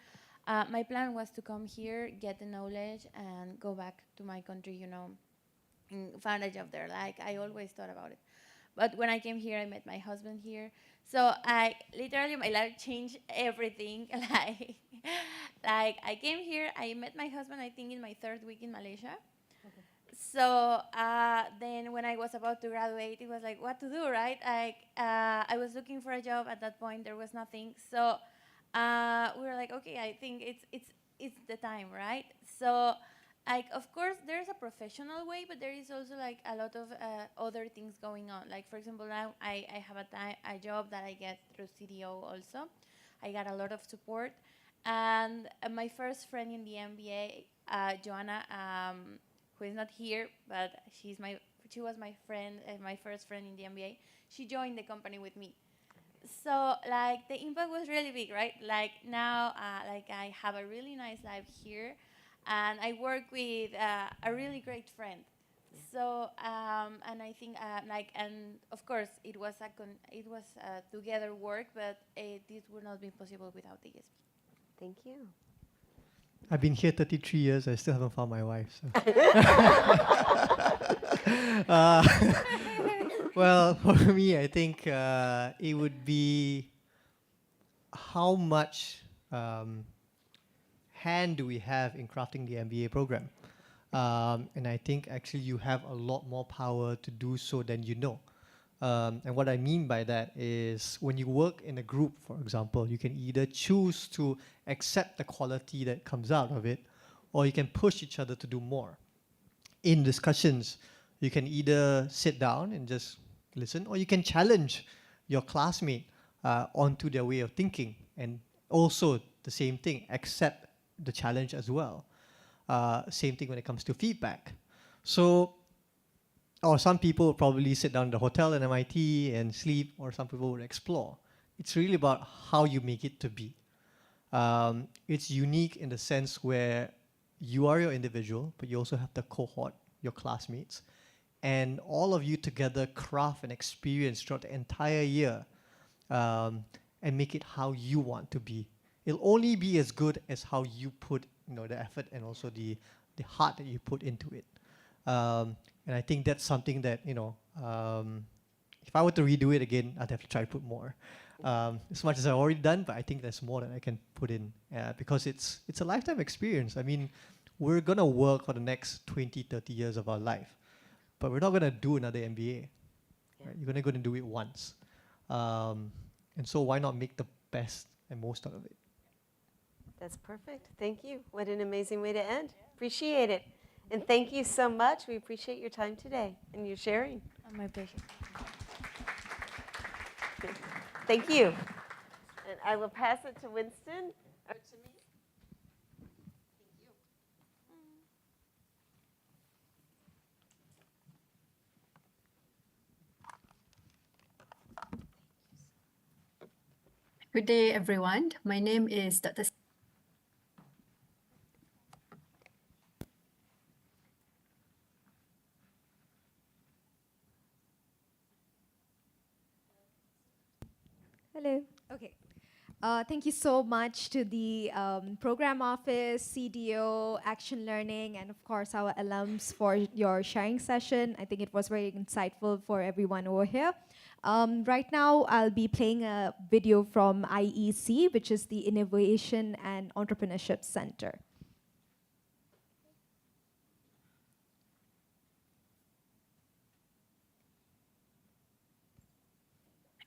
My plan was to come here, get the knowledge, and go back to my country. You know, and find a job there. Like I always thought about it. But when I came here, I met my husband here. So I literally my life changed everything. like I came here, I met my husband. I think in my 3rd week in Malaysia. Okay. So then when I was about to graduate, it was like what to do, right? Like I was looking for a job at that point. There was nothing. So we were like, okay, I think it's the time, right? So. Like, of course, there's a professional way, but there is also like a lot of other things going on. Like, for example, now I have a job that I get through CDO also. I got a lot of support. And my first friend in the MBA, Joanna, who is not here, but she was my friend, my first friend in the MBA. She joined the company with me. So, like, the impact was really big, right? Like, now, like, I have a really nice life here. And I work with a really great friend. Yeah. So, and I think, and of course, it was together work, but this would not be possible without the ASB. Thank you. I've been here 33 years. I still haven't found my wife. So. Well, for me, I think it would be how much hand do we have in crafting the MBA program? And I think actually you have a lot more power to do so than you know. And what I mean by that is when you work in a group, for example, you can either choose to accept the quality that comes out of it, or you can push each other to do more. In discussions, you can either sit down and just listen, or you can challenge your classmate onto their way of thinking, and also the same thing, accept the challenge as well. Same thing when it comes to feedback. So, or some people would probably sit down in the hotel in MIT and sleep, or some people would explore. It's really about how you make it to be. It's unique in the sense where you are your individual, but you also have the cohort, your classmates, and all of you together craft an experience throughout the entire year and make it how you want to be. It'll only be as good as how you put, the effort and also the heart that you put into it. And I think that's something that, if I were to redo it again, I'd have to try to put more. As much as I've already done, but I think there's more that I can put in because it's a lifetime experience. I mean, we're going to work for the next 20, 30 years of our life, but we're not going to do another MBA. Yeah. Right? You're going to do it once. And so why not make the best and most out of it? That's perfect. Thank you. What an amazing way to end. Appreciate it. And thank you so much. We appreciate your time today and your sharing. My pleasure. Thank you. And I will pass it to Winston or to me. Thank you. Good day, everyone. My name is Dr. Hello. Okay. Thank you so much to the program office, CDO, Action Learning, and of course our alums for your sharing session. I think it was very insightful for everyone over here. Right now, I'll be playing a video from IEC, which is the Innovation and Entrepreneurship Center.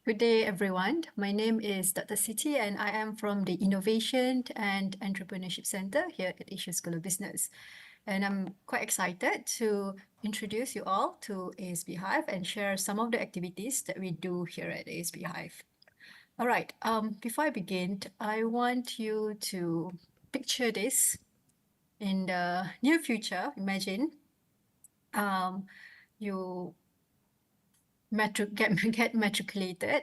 Good day, everyone. My name is Dr. Siti, and I am from the Innovation and Entrepreneurship Center here at Asia School of Business. And I'm quite excited to introduce you all to ASB Hive and share some of the activities that we do here at ASB Hive. All right, before I begin, I want you to picture this in the near future. Imagine you get matriculated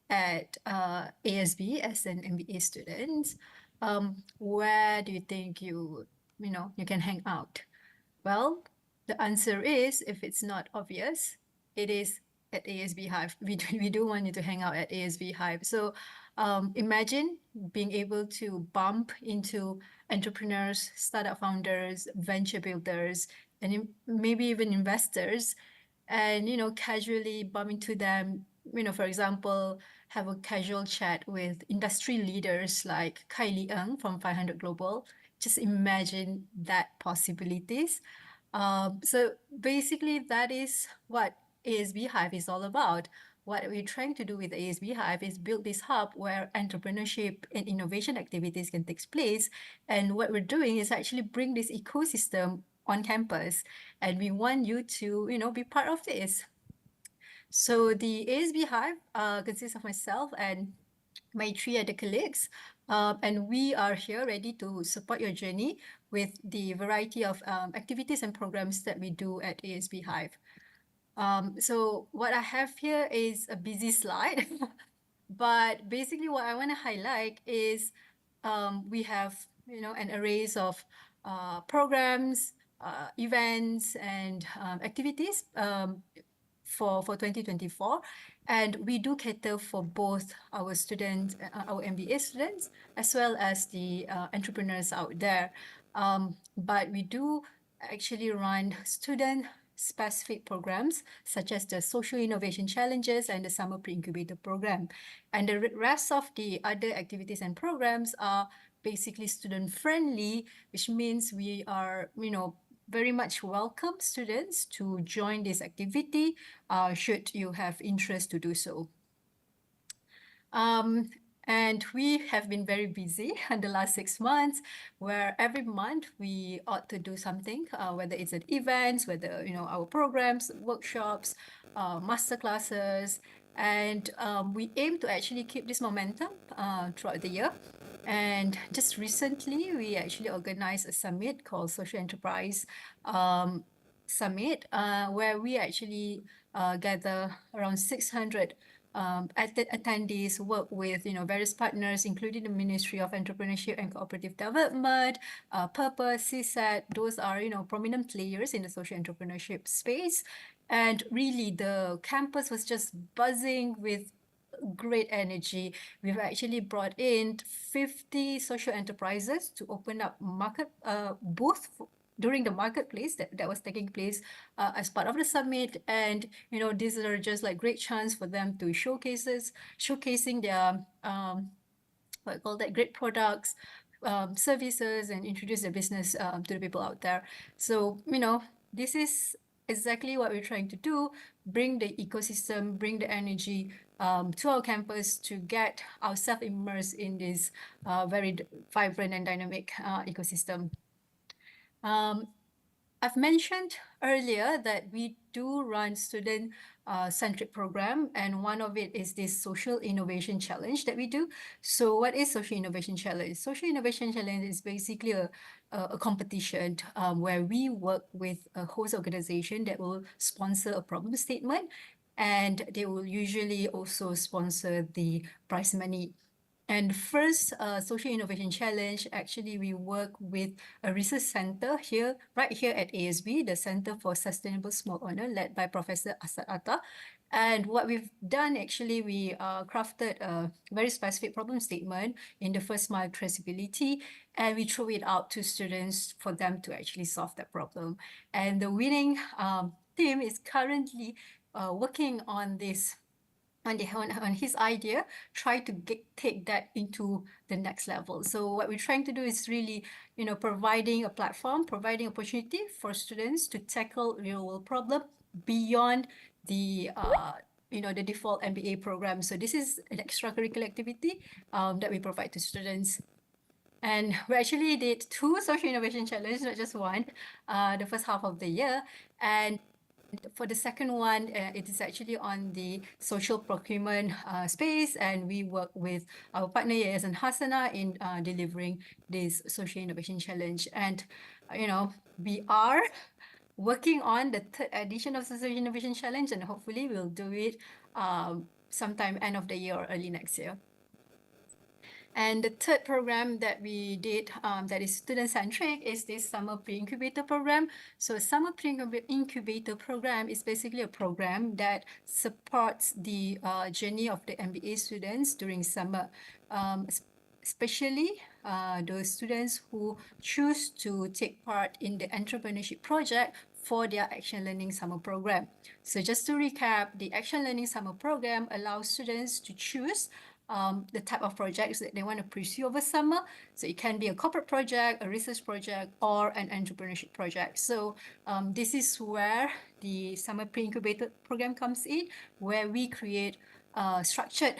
at ASB as an MBA student. Where do you think you can hang out? Well, the answer is, if it's not obvious, it is at ASB Hive. We do want you to hang out at ASB Hive. So imagine being able to bump into entrepreneurs, startup founders, venture builders, and maybe even investors, and casually bump into them. For example, have a casual chat with industry leaders like Kylie Ng from 500 Global. Just imagine that possibilities. So basically, that is what ASB Hive is all about. What we're trying to do with ASB Hive is build this hub where entrepreneurship and innovation activities can take place. And what we're doing is actually bring this ecosystem on campus. And we want you to, be part of this. So the ASB Hive consists of myself and my three other colleagues. And we are here ready to support your journey with the variety of activities and programs that we do at ASB Hive. So what I have here is a busy slide, but basically what I want to highlight is we have, an array of programs, events, and activities for 2024. And we do cater for both our students, our MBA students, as well as the entrepreneurs out there. But we do actually run student-specific programs, such as the Social Innovation Challenges and the Summer Pre-Incubator Program. And the rest of the other activities and programs are basically student-friendly, which means we are, very much welcome students to join this activity, should you have interest to do so. And we have been very busy in the last 6 months, where every month we ought to do something, whether it's at events, whether, our programs, workshops, master classes, and we aim to actually keep this momentum throughout the year. And just recently, we actually organized a summit called Social Enterprise Summit, where we actually gather around 600 attendees, work with various partners, including the Ministry of Entrepreneurship and Cooperative Development, Purpose, CSAT. Those are prominent players in the social entrepreneurship space. And really, the campus was just buzzing with great energy. We've actually brought in 50 social enterprises to open up market booth during the marketplace that was taking place as part of the summit. And these are just like great chance for them to showcasing their what I call that, great products, services, and introduce their business to the people out there. So this is exactly what we're trying to do: bring the ecosystem, bring the energy to our campus to get ourselves immersed in this very vibrant and dynamic ecosystem. I've mentioned earlier that we do run student-centric program, and one of it is this Social Innovation Challenge that we do. So what is Social Innovation Challenge? Social Innovation Challenge is basically a competition where we work with a host organization that will sponsor a problem statement, and they will usually also sponsor the prize money. And first Social Innovation Challenge, actually we work with a research center here, right here at ASB, the Center for Sustainable Small Owner, led by Professor Asad Atta. And what we've done, actually, we crafted a very specific problem statement in the first mile traceability, and we threw it out to students for them to actually solve that problem. And the winning team is currently working on this on his idea, try to take that into the next level. So what we're trying to do is really, providing a platform, providing opportunity for students to tackle real world problem beyond the the default MBA program. So this is an extracurricular activity that we provide to students. And we actually did 2 social innovation challenges, not just one, the first half of the year. And for the second one, it is actually on the social procurement space, and we work with our partner Yayasan Hasana in delivering this social innovation challenge. And we are working on the 3rd edition of the social innovation challenge, and hopefully we'll do it sometime end of the year or early next year. And the third program that we did that is student-centric is this Summer Pre-Incubator program. So Summer Pre-Incubator program is basically a program that supports the journey of the MBA students during summer, especially those students who choose to take part in the entrepreneurship project for their Action Learning Summer Program. So just to recap, the Action Learning Summer Program allows students to choose the type of projects that they want to pursue over summer. So it can be a corporate project, a research project, or an entrepreneurship project. So this is where the Summer Pre-Incubator program comes in, where we create structured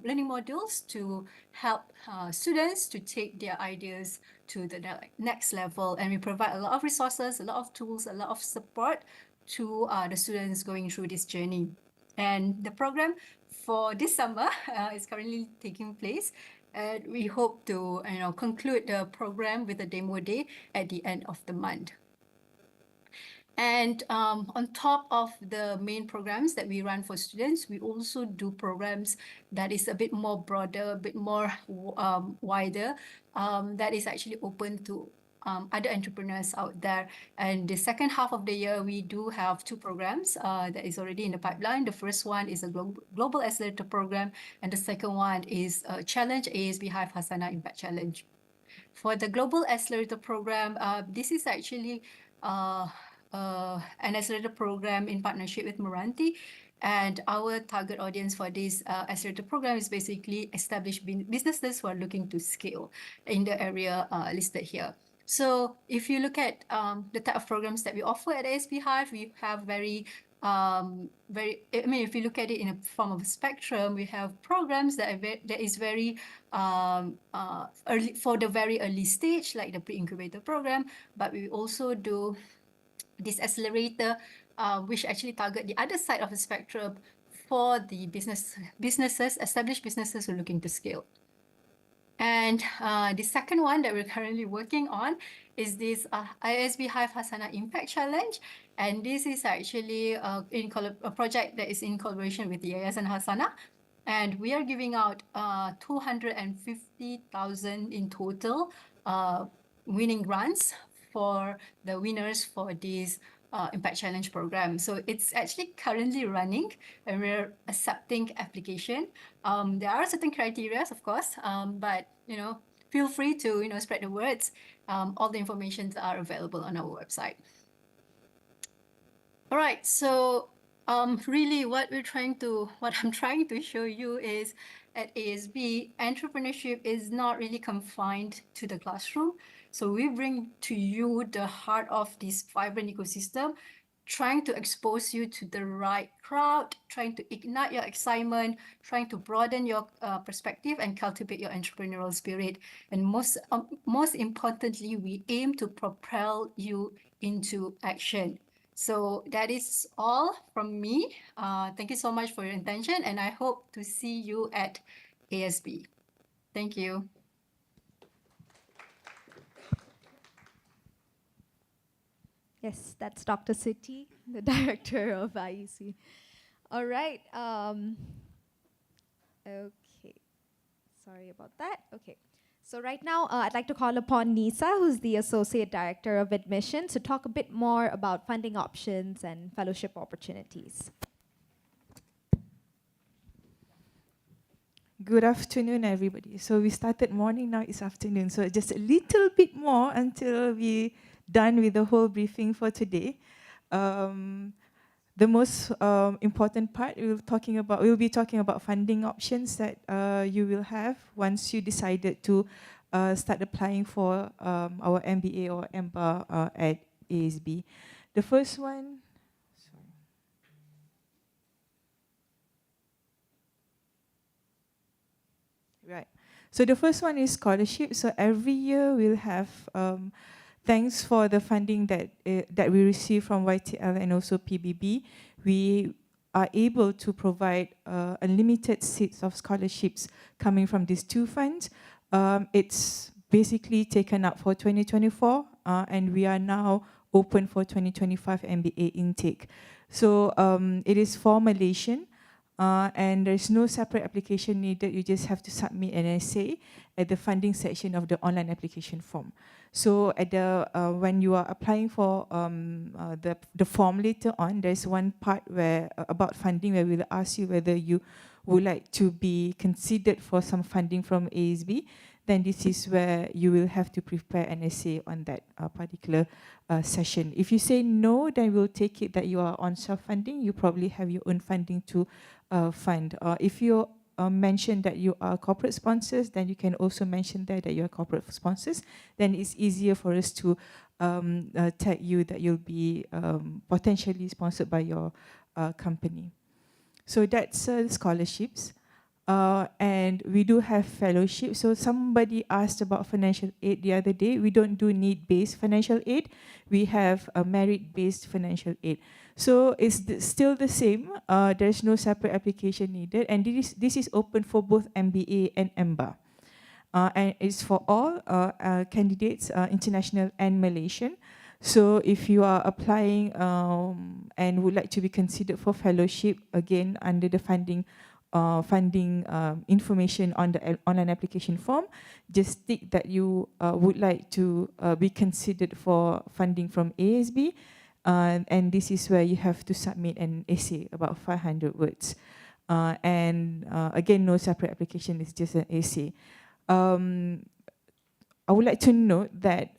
learning modules to help students to take their ideas to the next level. And we provide a lot of resources, a lot of tools, a lot of support to the students going through this journey. And the program for this summer is currently taking place. And we hope to conclude the program with a demo day at the end of the month. And on top of the main programs that we run for students, we also do programs that is a bit more broader, a bit more wider, that is actually open to other entrepreneurs out there. And the second half of the year, we do have 2 programs that is already in the pipeline. The first one is a Global Accelerator program, and the second one is a Challenge ASB Hive Hasana Impact Challenge. For the Global Accelerator program, this is actually an accelerator program in partnership with Moranti. And our target audience for this accelerator program is basically established businesses who are looking to scale in the area listed here. So if you look at the type of programs that we offer at ASB Hive, we have if you look at it in a form of a spectrum, we have programs that is very early, for the very early stage, like the pre-incubator program, but we also do this accelerator, which actually target the other side of the spectrum for the businesses, established businesses who are looking to scale. And the second one that we're currently working on is this ASB Hive Hasana Impact Challenge. And this is actually a project that is in collaboration with the Yayasan Hasana. And we are giving out 250,000 in total winning grants for the winners for this Impact Challenge program. So it's actually currently running, and we're accepting application. There are certain criteria, of course, but feel free to spread the words. All the information are available on our website. All right, so really what I'm trying to show you is at ASB, entrepreneurship is not really confined to the classroom. So we bring to you the heart of this vibrant ecosystem, trying to expose you to the right crowd, trying to ignite your excitement, trying to broaden your perspective and cultivate your entrepreneurial spirit. And most importantly, we aim to propel you into action. So that is all from me. Thank you so much for your attention, and I hope to see you at ASB. Thank you. Yes, that's Dr. Siti, the director of IEC. All right. Okay. Sorry about that. Okay. So right now, I'd like to call upon Nisa, who's the Associate Director of Admission, to talk a bit more about funding options and fellowship opportunities. Good afternoon, everybody. So we started morning, now it's afternoon. So just a little bit more until we done with the whole briefing for today. The most important part we'll be talking about funding options that you will have once you decided to start applying for our MBA or MBA at ASB. The first one. Right. So the first one is scholarship. So every year we'll have, thanks for the funding that that we receive from YTL and also PBB, we are able to provide unlimited seats of scholarships coming from these two funds. It's basically taken up for 2024, and we are now open for 2025 MBA intake. So it is for Malaysian. And there's no separate application needed. You just have to submit an essay at the funding section of the online application form. So at the when you are applying for the form later on, there's one part where about funding where we'll ask you whether you would like to be considered for some funding from ASB. Then this is where you will have to prepare an essay on that particular session. If you say no, then we'll take it that you are on self-funding. You probably have your own funding to fund. If you mention that you are corporate sponsors, then you can also mention there that you are corporate sponsors. Then it's easier for us to tag you that you'll be potentially sponsored by your company. So that's scholarships. And we do have fellowship. So somebody asked about financial aid the other day. We don't do need-based financial aid. We have a merit-based financial aid. So it's still the same. There's no separate application needed. And this is open for both MBA and MBA. And it's for all candidates, international and Malaysian. So if you are applying and would like to be considered for fellowship, again, under the funding information on the online application form, just tick that you would like to be considered for funding from ASB, and this is where you have to submit an essay about 500 words. Again, no separate application, it's just an essay. I would like to note that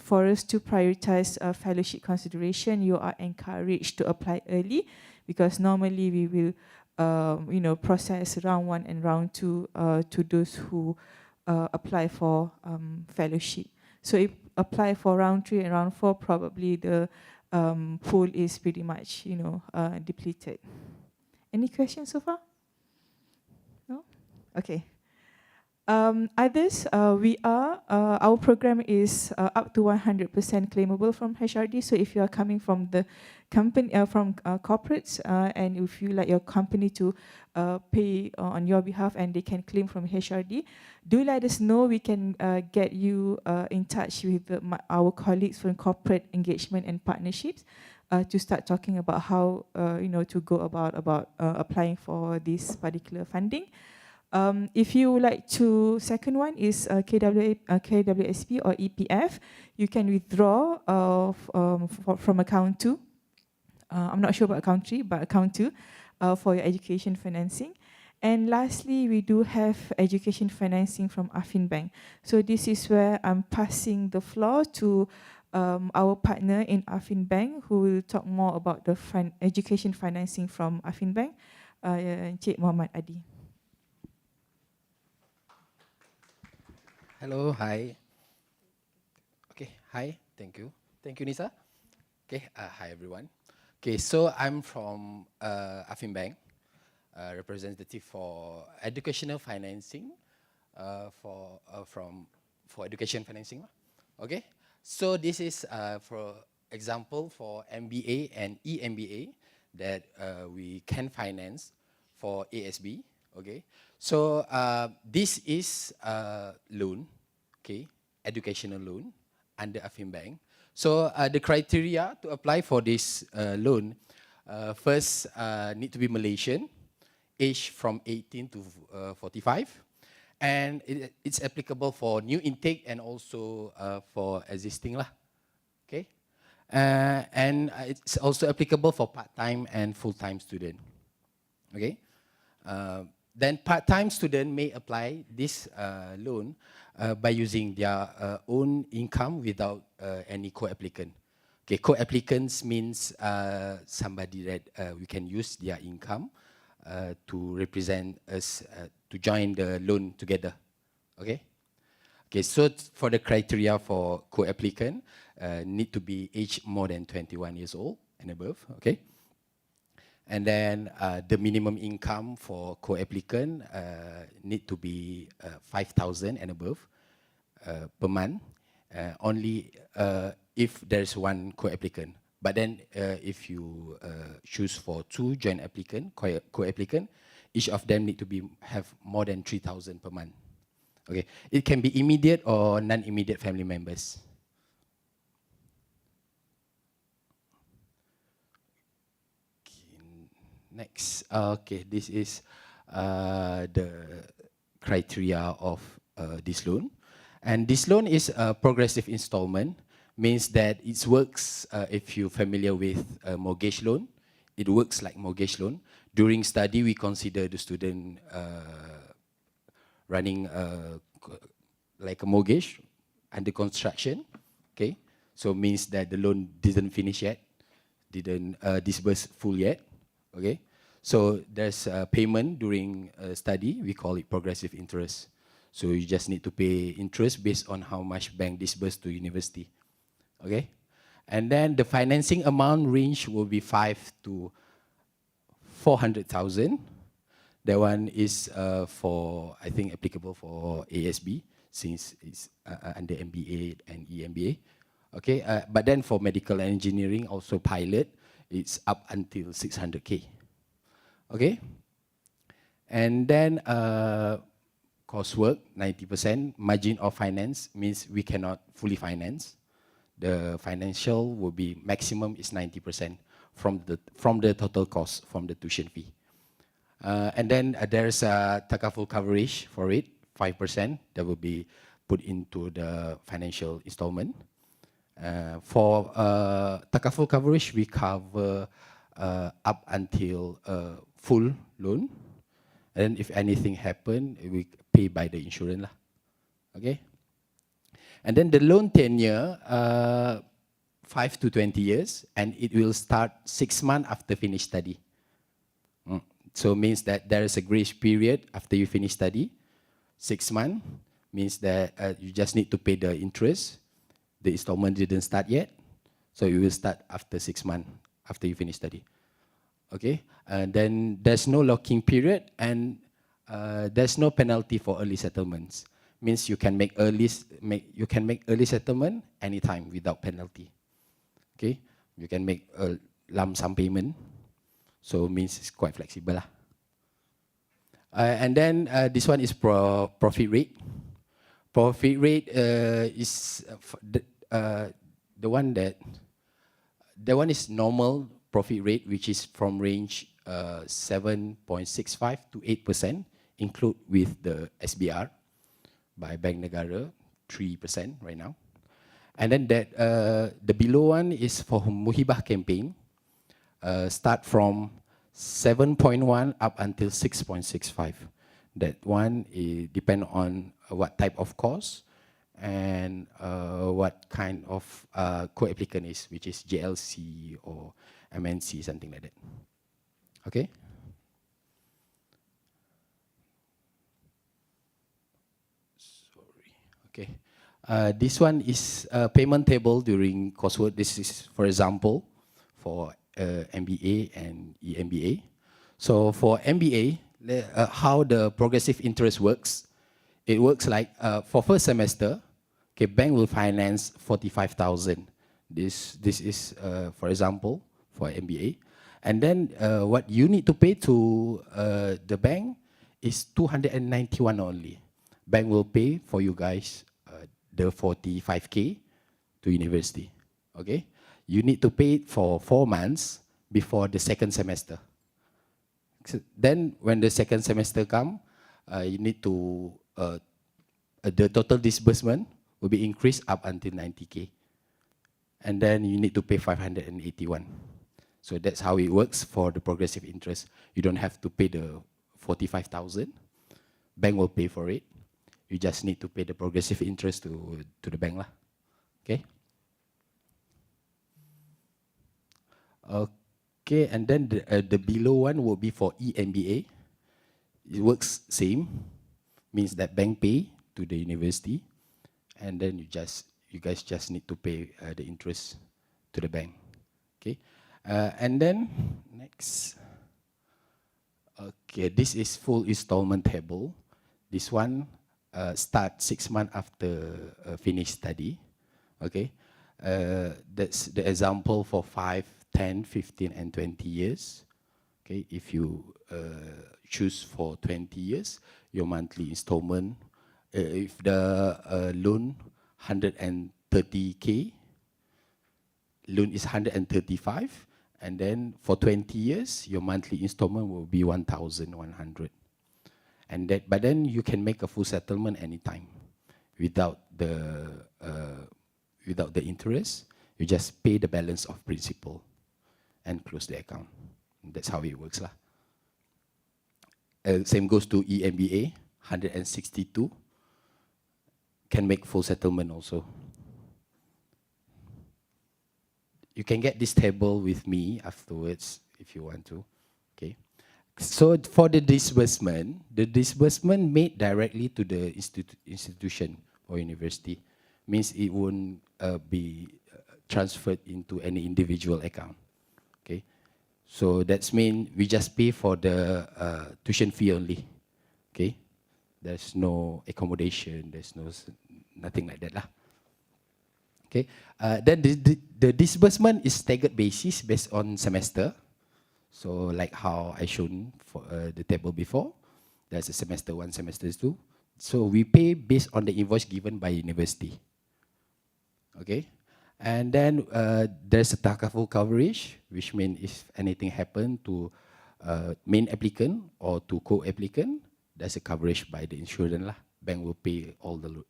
for us to prioritize fellowship consideration, you are encouraged to apply early, because normally we will process round 1 and round 2 to those who apply for fellowship. So if apply for round 3 and round 4, probably the pool is pretty much depleted. Any questions so far? No? Okay. Others, our program is up to 100% claimable from HRD. So if you are coming from the company, from corporates, and if you like your company to pay on your behalf and they can claim from HRD, do let us know. We can get you in touch with our colleagues from corporate engagement and partnerships to start talking about how to go about applying for this particular funding. If you would like to, second one is KWSP or EPF. You can withdraw from account 2. I'm not sure about account 3, but account 2 for your education financing. And lastly, we do have education financing from Affin Bank. So this is where I'm passing the floor to our partner in Affin Bank, who will talk more about the education financing from Affin Bank, Encik Muhammad Adi. Hello, hi. Okay, hi, thank you. Thank you, Nisa. Okay, hi everyone. Okay, so I'm from Affin Bank, representative for educational financing, for education financing. Okay, so this is for example for MBA and EMBA that we can finance for ASB. Okay, so this is a loan, okay, educational loan under Affin Bank. So the criteria to apply for this loan, first need to be Malaysian, age from 18 to 45, and it's applicable for new intake and also for existing lah. Okay, and it's also applicable for part-time and full-time student. Okay, then part-time student may apply this loan by using their own income without any co-applicant. Okay, co-applicants means somebody that we can use their income to represent us to join the loan together. Okay. Okay. So for the criteria for co-applicant, need to be aged more than 21 years old and above. Okay. And then the minimum income for co-applicant need to be 5,000 and above per month. Only if there's one co-applicant. But then if you choose for two joint applicant, co-applicant, each of them need to have more than 3,000 per month. Okay, it can be immediate or non-immediate family members. Okay, next, okay, this is the criteria of this loan. And this loan is a progressive installment, means that it works, if you're familiar with a mortgage loan, it works like mortgage loan. During study, we consider the student running like a mortgage under construction, okay? So means that the loan didn't finish yet, didn't disburse full yet, okay? So there's a payment during study, we call it progressive interest. So you just need to pay interest based on how much bank disbursed to university. Okay, and then the financing amount range will be 5 to 400,000. That one is for, I think, applicable for ASB since it's under MBA and EMBA. Okay, but then for medical engineering, also pilot, it's up until 600K. Okay, and then coursework 90%. Margin of finance means we cannot fully finance. The financial will be maximum is 90% from the total cost from the tuition fee. And then there's a takaful coverage for it, 5%, that will be put into the financial installment. For takaful coverage, we cover up until full loan. And if anything happen, we pay by the insurance lah. Okay. And then the loan tenure, 5 to 20 years, and it will start 6 months after finish study. So means that there is a grace period after you finish study. 6 months means that you just need to pay the interest. The installment didn't start yet, so you will start after 6 months after you finish study. Okay, and then there's no locking period, and there's no penalty for early settlements. Means you can make early settlement anytime without penalty. Okay, you can make a lump sum payment, so means it's quite flexible lah. And then this one is profit rate. Profit rate is the one is normal profit rate, which is from range 7.65 to 8%, include with the SBR by Bank Negara, 3% right now. And then that the below one is for Muhibah campaign, start from 7.1 up until 6.65. That one depend on what type of course and what kind of co-applicant is, which is JLC or MNC, something like that. Okay. Sorry. Okay. This one is a payment table during coursework. This is, for example, for MBA and EMBA. So for MBA, how the progressive interest works, it works like for first semester, okay, bank will finance 45,000. This is, for example, for MBA. And then what you need to pay to the bank is 291 only. Bank will pay for you guys the 45K to university. Okay, you need to pay it for 4 months before the second semester. So then when the second semester come, you need to the total disbursement will be increased up until 90K. And then you need to pay 581. So that's how it works for the progressive interest. You don't have to pay the 45,000. Bank will pay for it. You just need to pay the progressive interest to the bank lah. Okay. Okay, and then the below one will be for EMBA. It works same, means that bank pay to the university, and then you guys just need to pay the interest to the bank. Okay, and then next. Okay, this is full installment table. This one start 6 months after finish study. Okay, that's the example for 5, 10, 15, and 20 years. Okay, if you choose for 20 years, your monthly installment, if the loan 130K, loan is 135, and then for 20 years, your monthly installment will be 1,100. And that, but then you can make a full settlement anytime without the interest. You just pay the balance of principal and close the account. That's how it works lah. Same goes to EMBA, 162. Can make full settlement also. You can get this table with me afterwards if you want to. Okay. So for the disbursement made directly to the institution or university means it won't be transferred into any individual account. Okay. So that's mean we just pay for the tuition fee only. Okay. There's no accommodation. There's nothing like that lah. Okay. Then the disbursement is staggered basis based on semester. So like how I shown for the table before, there's a semester 1, semester 2. So we pay based on the invoice given by university. Okay. And then there's a takaful coverage, which means if anything happen to main applicant or to co-applicant, there's a coverage by the insurance lah. Bank will pay all the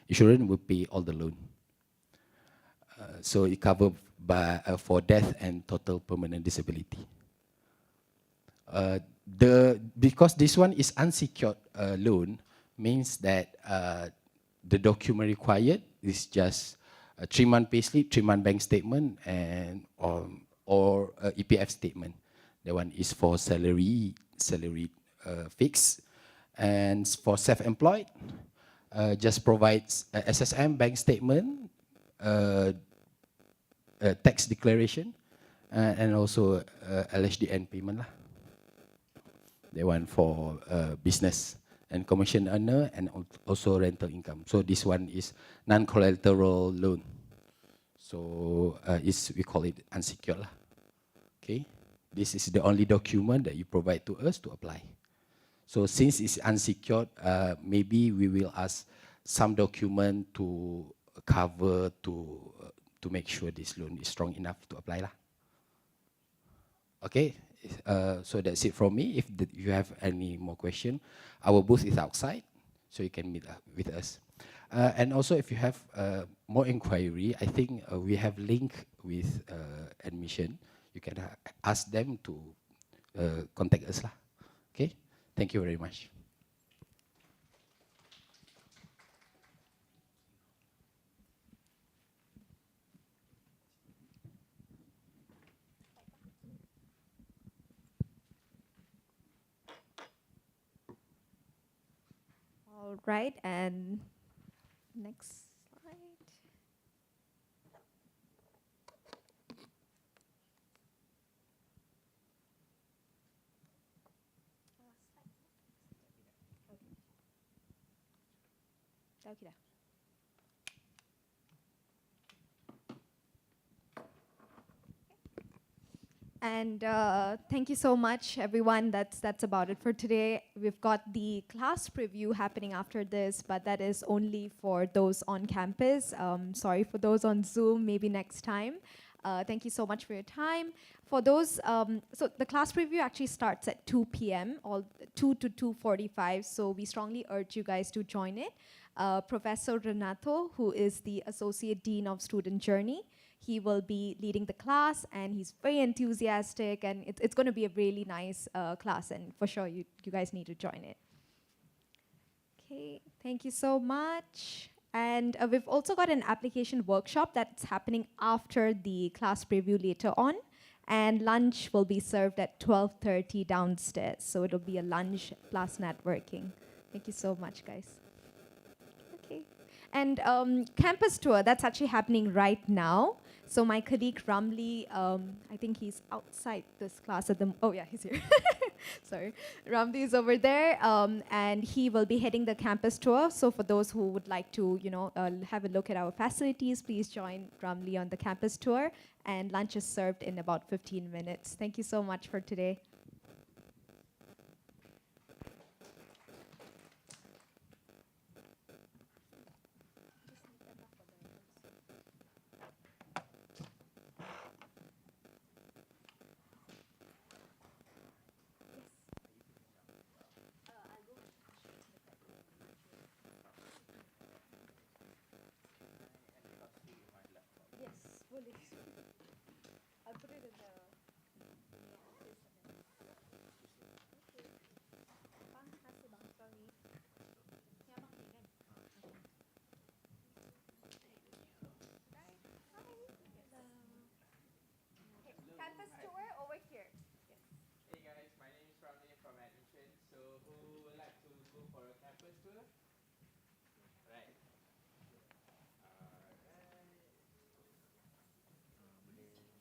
insurance will pay all the loan. So it covers by for death and total permanent disability. Because this one is unsecured loan, means that the document required is just a 3-month payslip, 3-month bank statement, and or EPF statement. That one is for salary fixed, and for self-employed, just provides SSM bank statement, tax declaration, and also LHDN payment lah. That one for business and commission earner, and also rental income. So this one is non-collateral loan. So we call it unsecured lah. Okay, this is the only document that you provide to us to apply. So since it's unsecured, maybe we will ask some document to cover to make sure this loan is strong enough to apply lah. Okay, so that's it from me. If you have any more question, our booth is outside, so you can meet with us. And also, if you have more inquiry, I think we have link with admission. You can ask them to contact us lah. Okay, thank you very much. All right, and next slide. Okay. And thank you so much, everyone. That's about it for today. We've got the class preview happening after this, but that is only for those on campus. Sorry for those on Zoom, maybe next time. Thank you so much for your time. For those, so the class preview actually starts at 2 p.m., all 2 to 2:45, so we strongly urge you guys to join it. Professor Renato, who is the Associate Dean of Student Journey, he will be leading the class, and he's very enthusiastic, and it's going to be a really nice class, and for sure you guys need to join it. Okay, thank you so much. And we've also got an application workshop that's happening after the class preview later on. And lunch will be served at 12:30 downstairs. So it'll be a lunch plus networking. Thank you so much, guys. Okay. And campus tour, that's actually happening right now. So my colleague Ramli, I think he's outside this class at the, oh yeah, he's here. Sorry. Ramli is over there, and he will be heading the campus tour. So for those who would like to, have a look at our facilities, please join Ramli on the campus tour. And lunch is served in about 15 minutes. Thank you so much for today. I'll put it in the office. Bang, kasih bang, sorry. Ya, bang, ni kan? Campus tour over here. Hey guys, my name is Ramli from admission. So who would like to go for a campus tour? Right.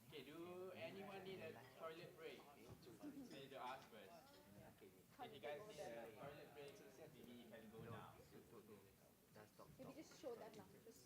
Okay, do anyone need a toilet break? Say to ask first. If you guys need a toilet break, maybe you can go now. Maybe just show that now. Just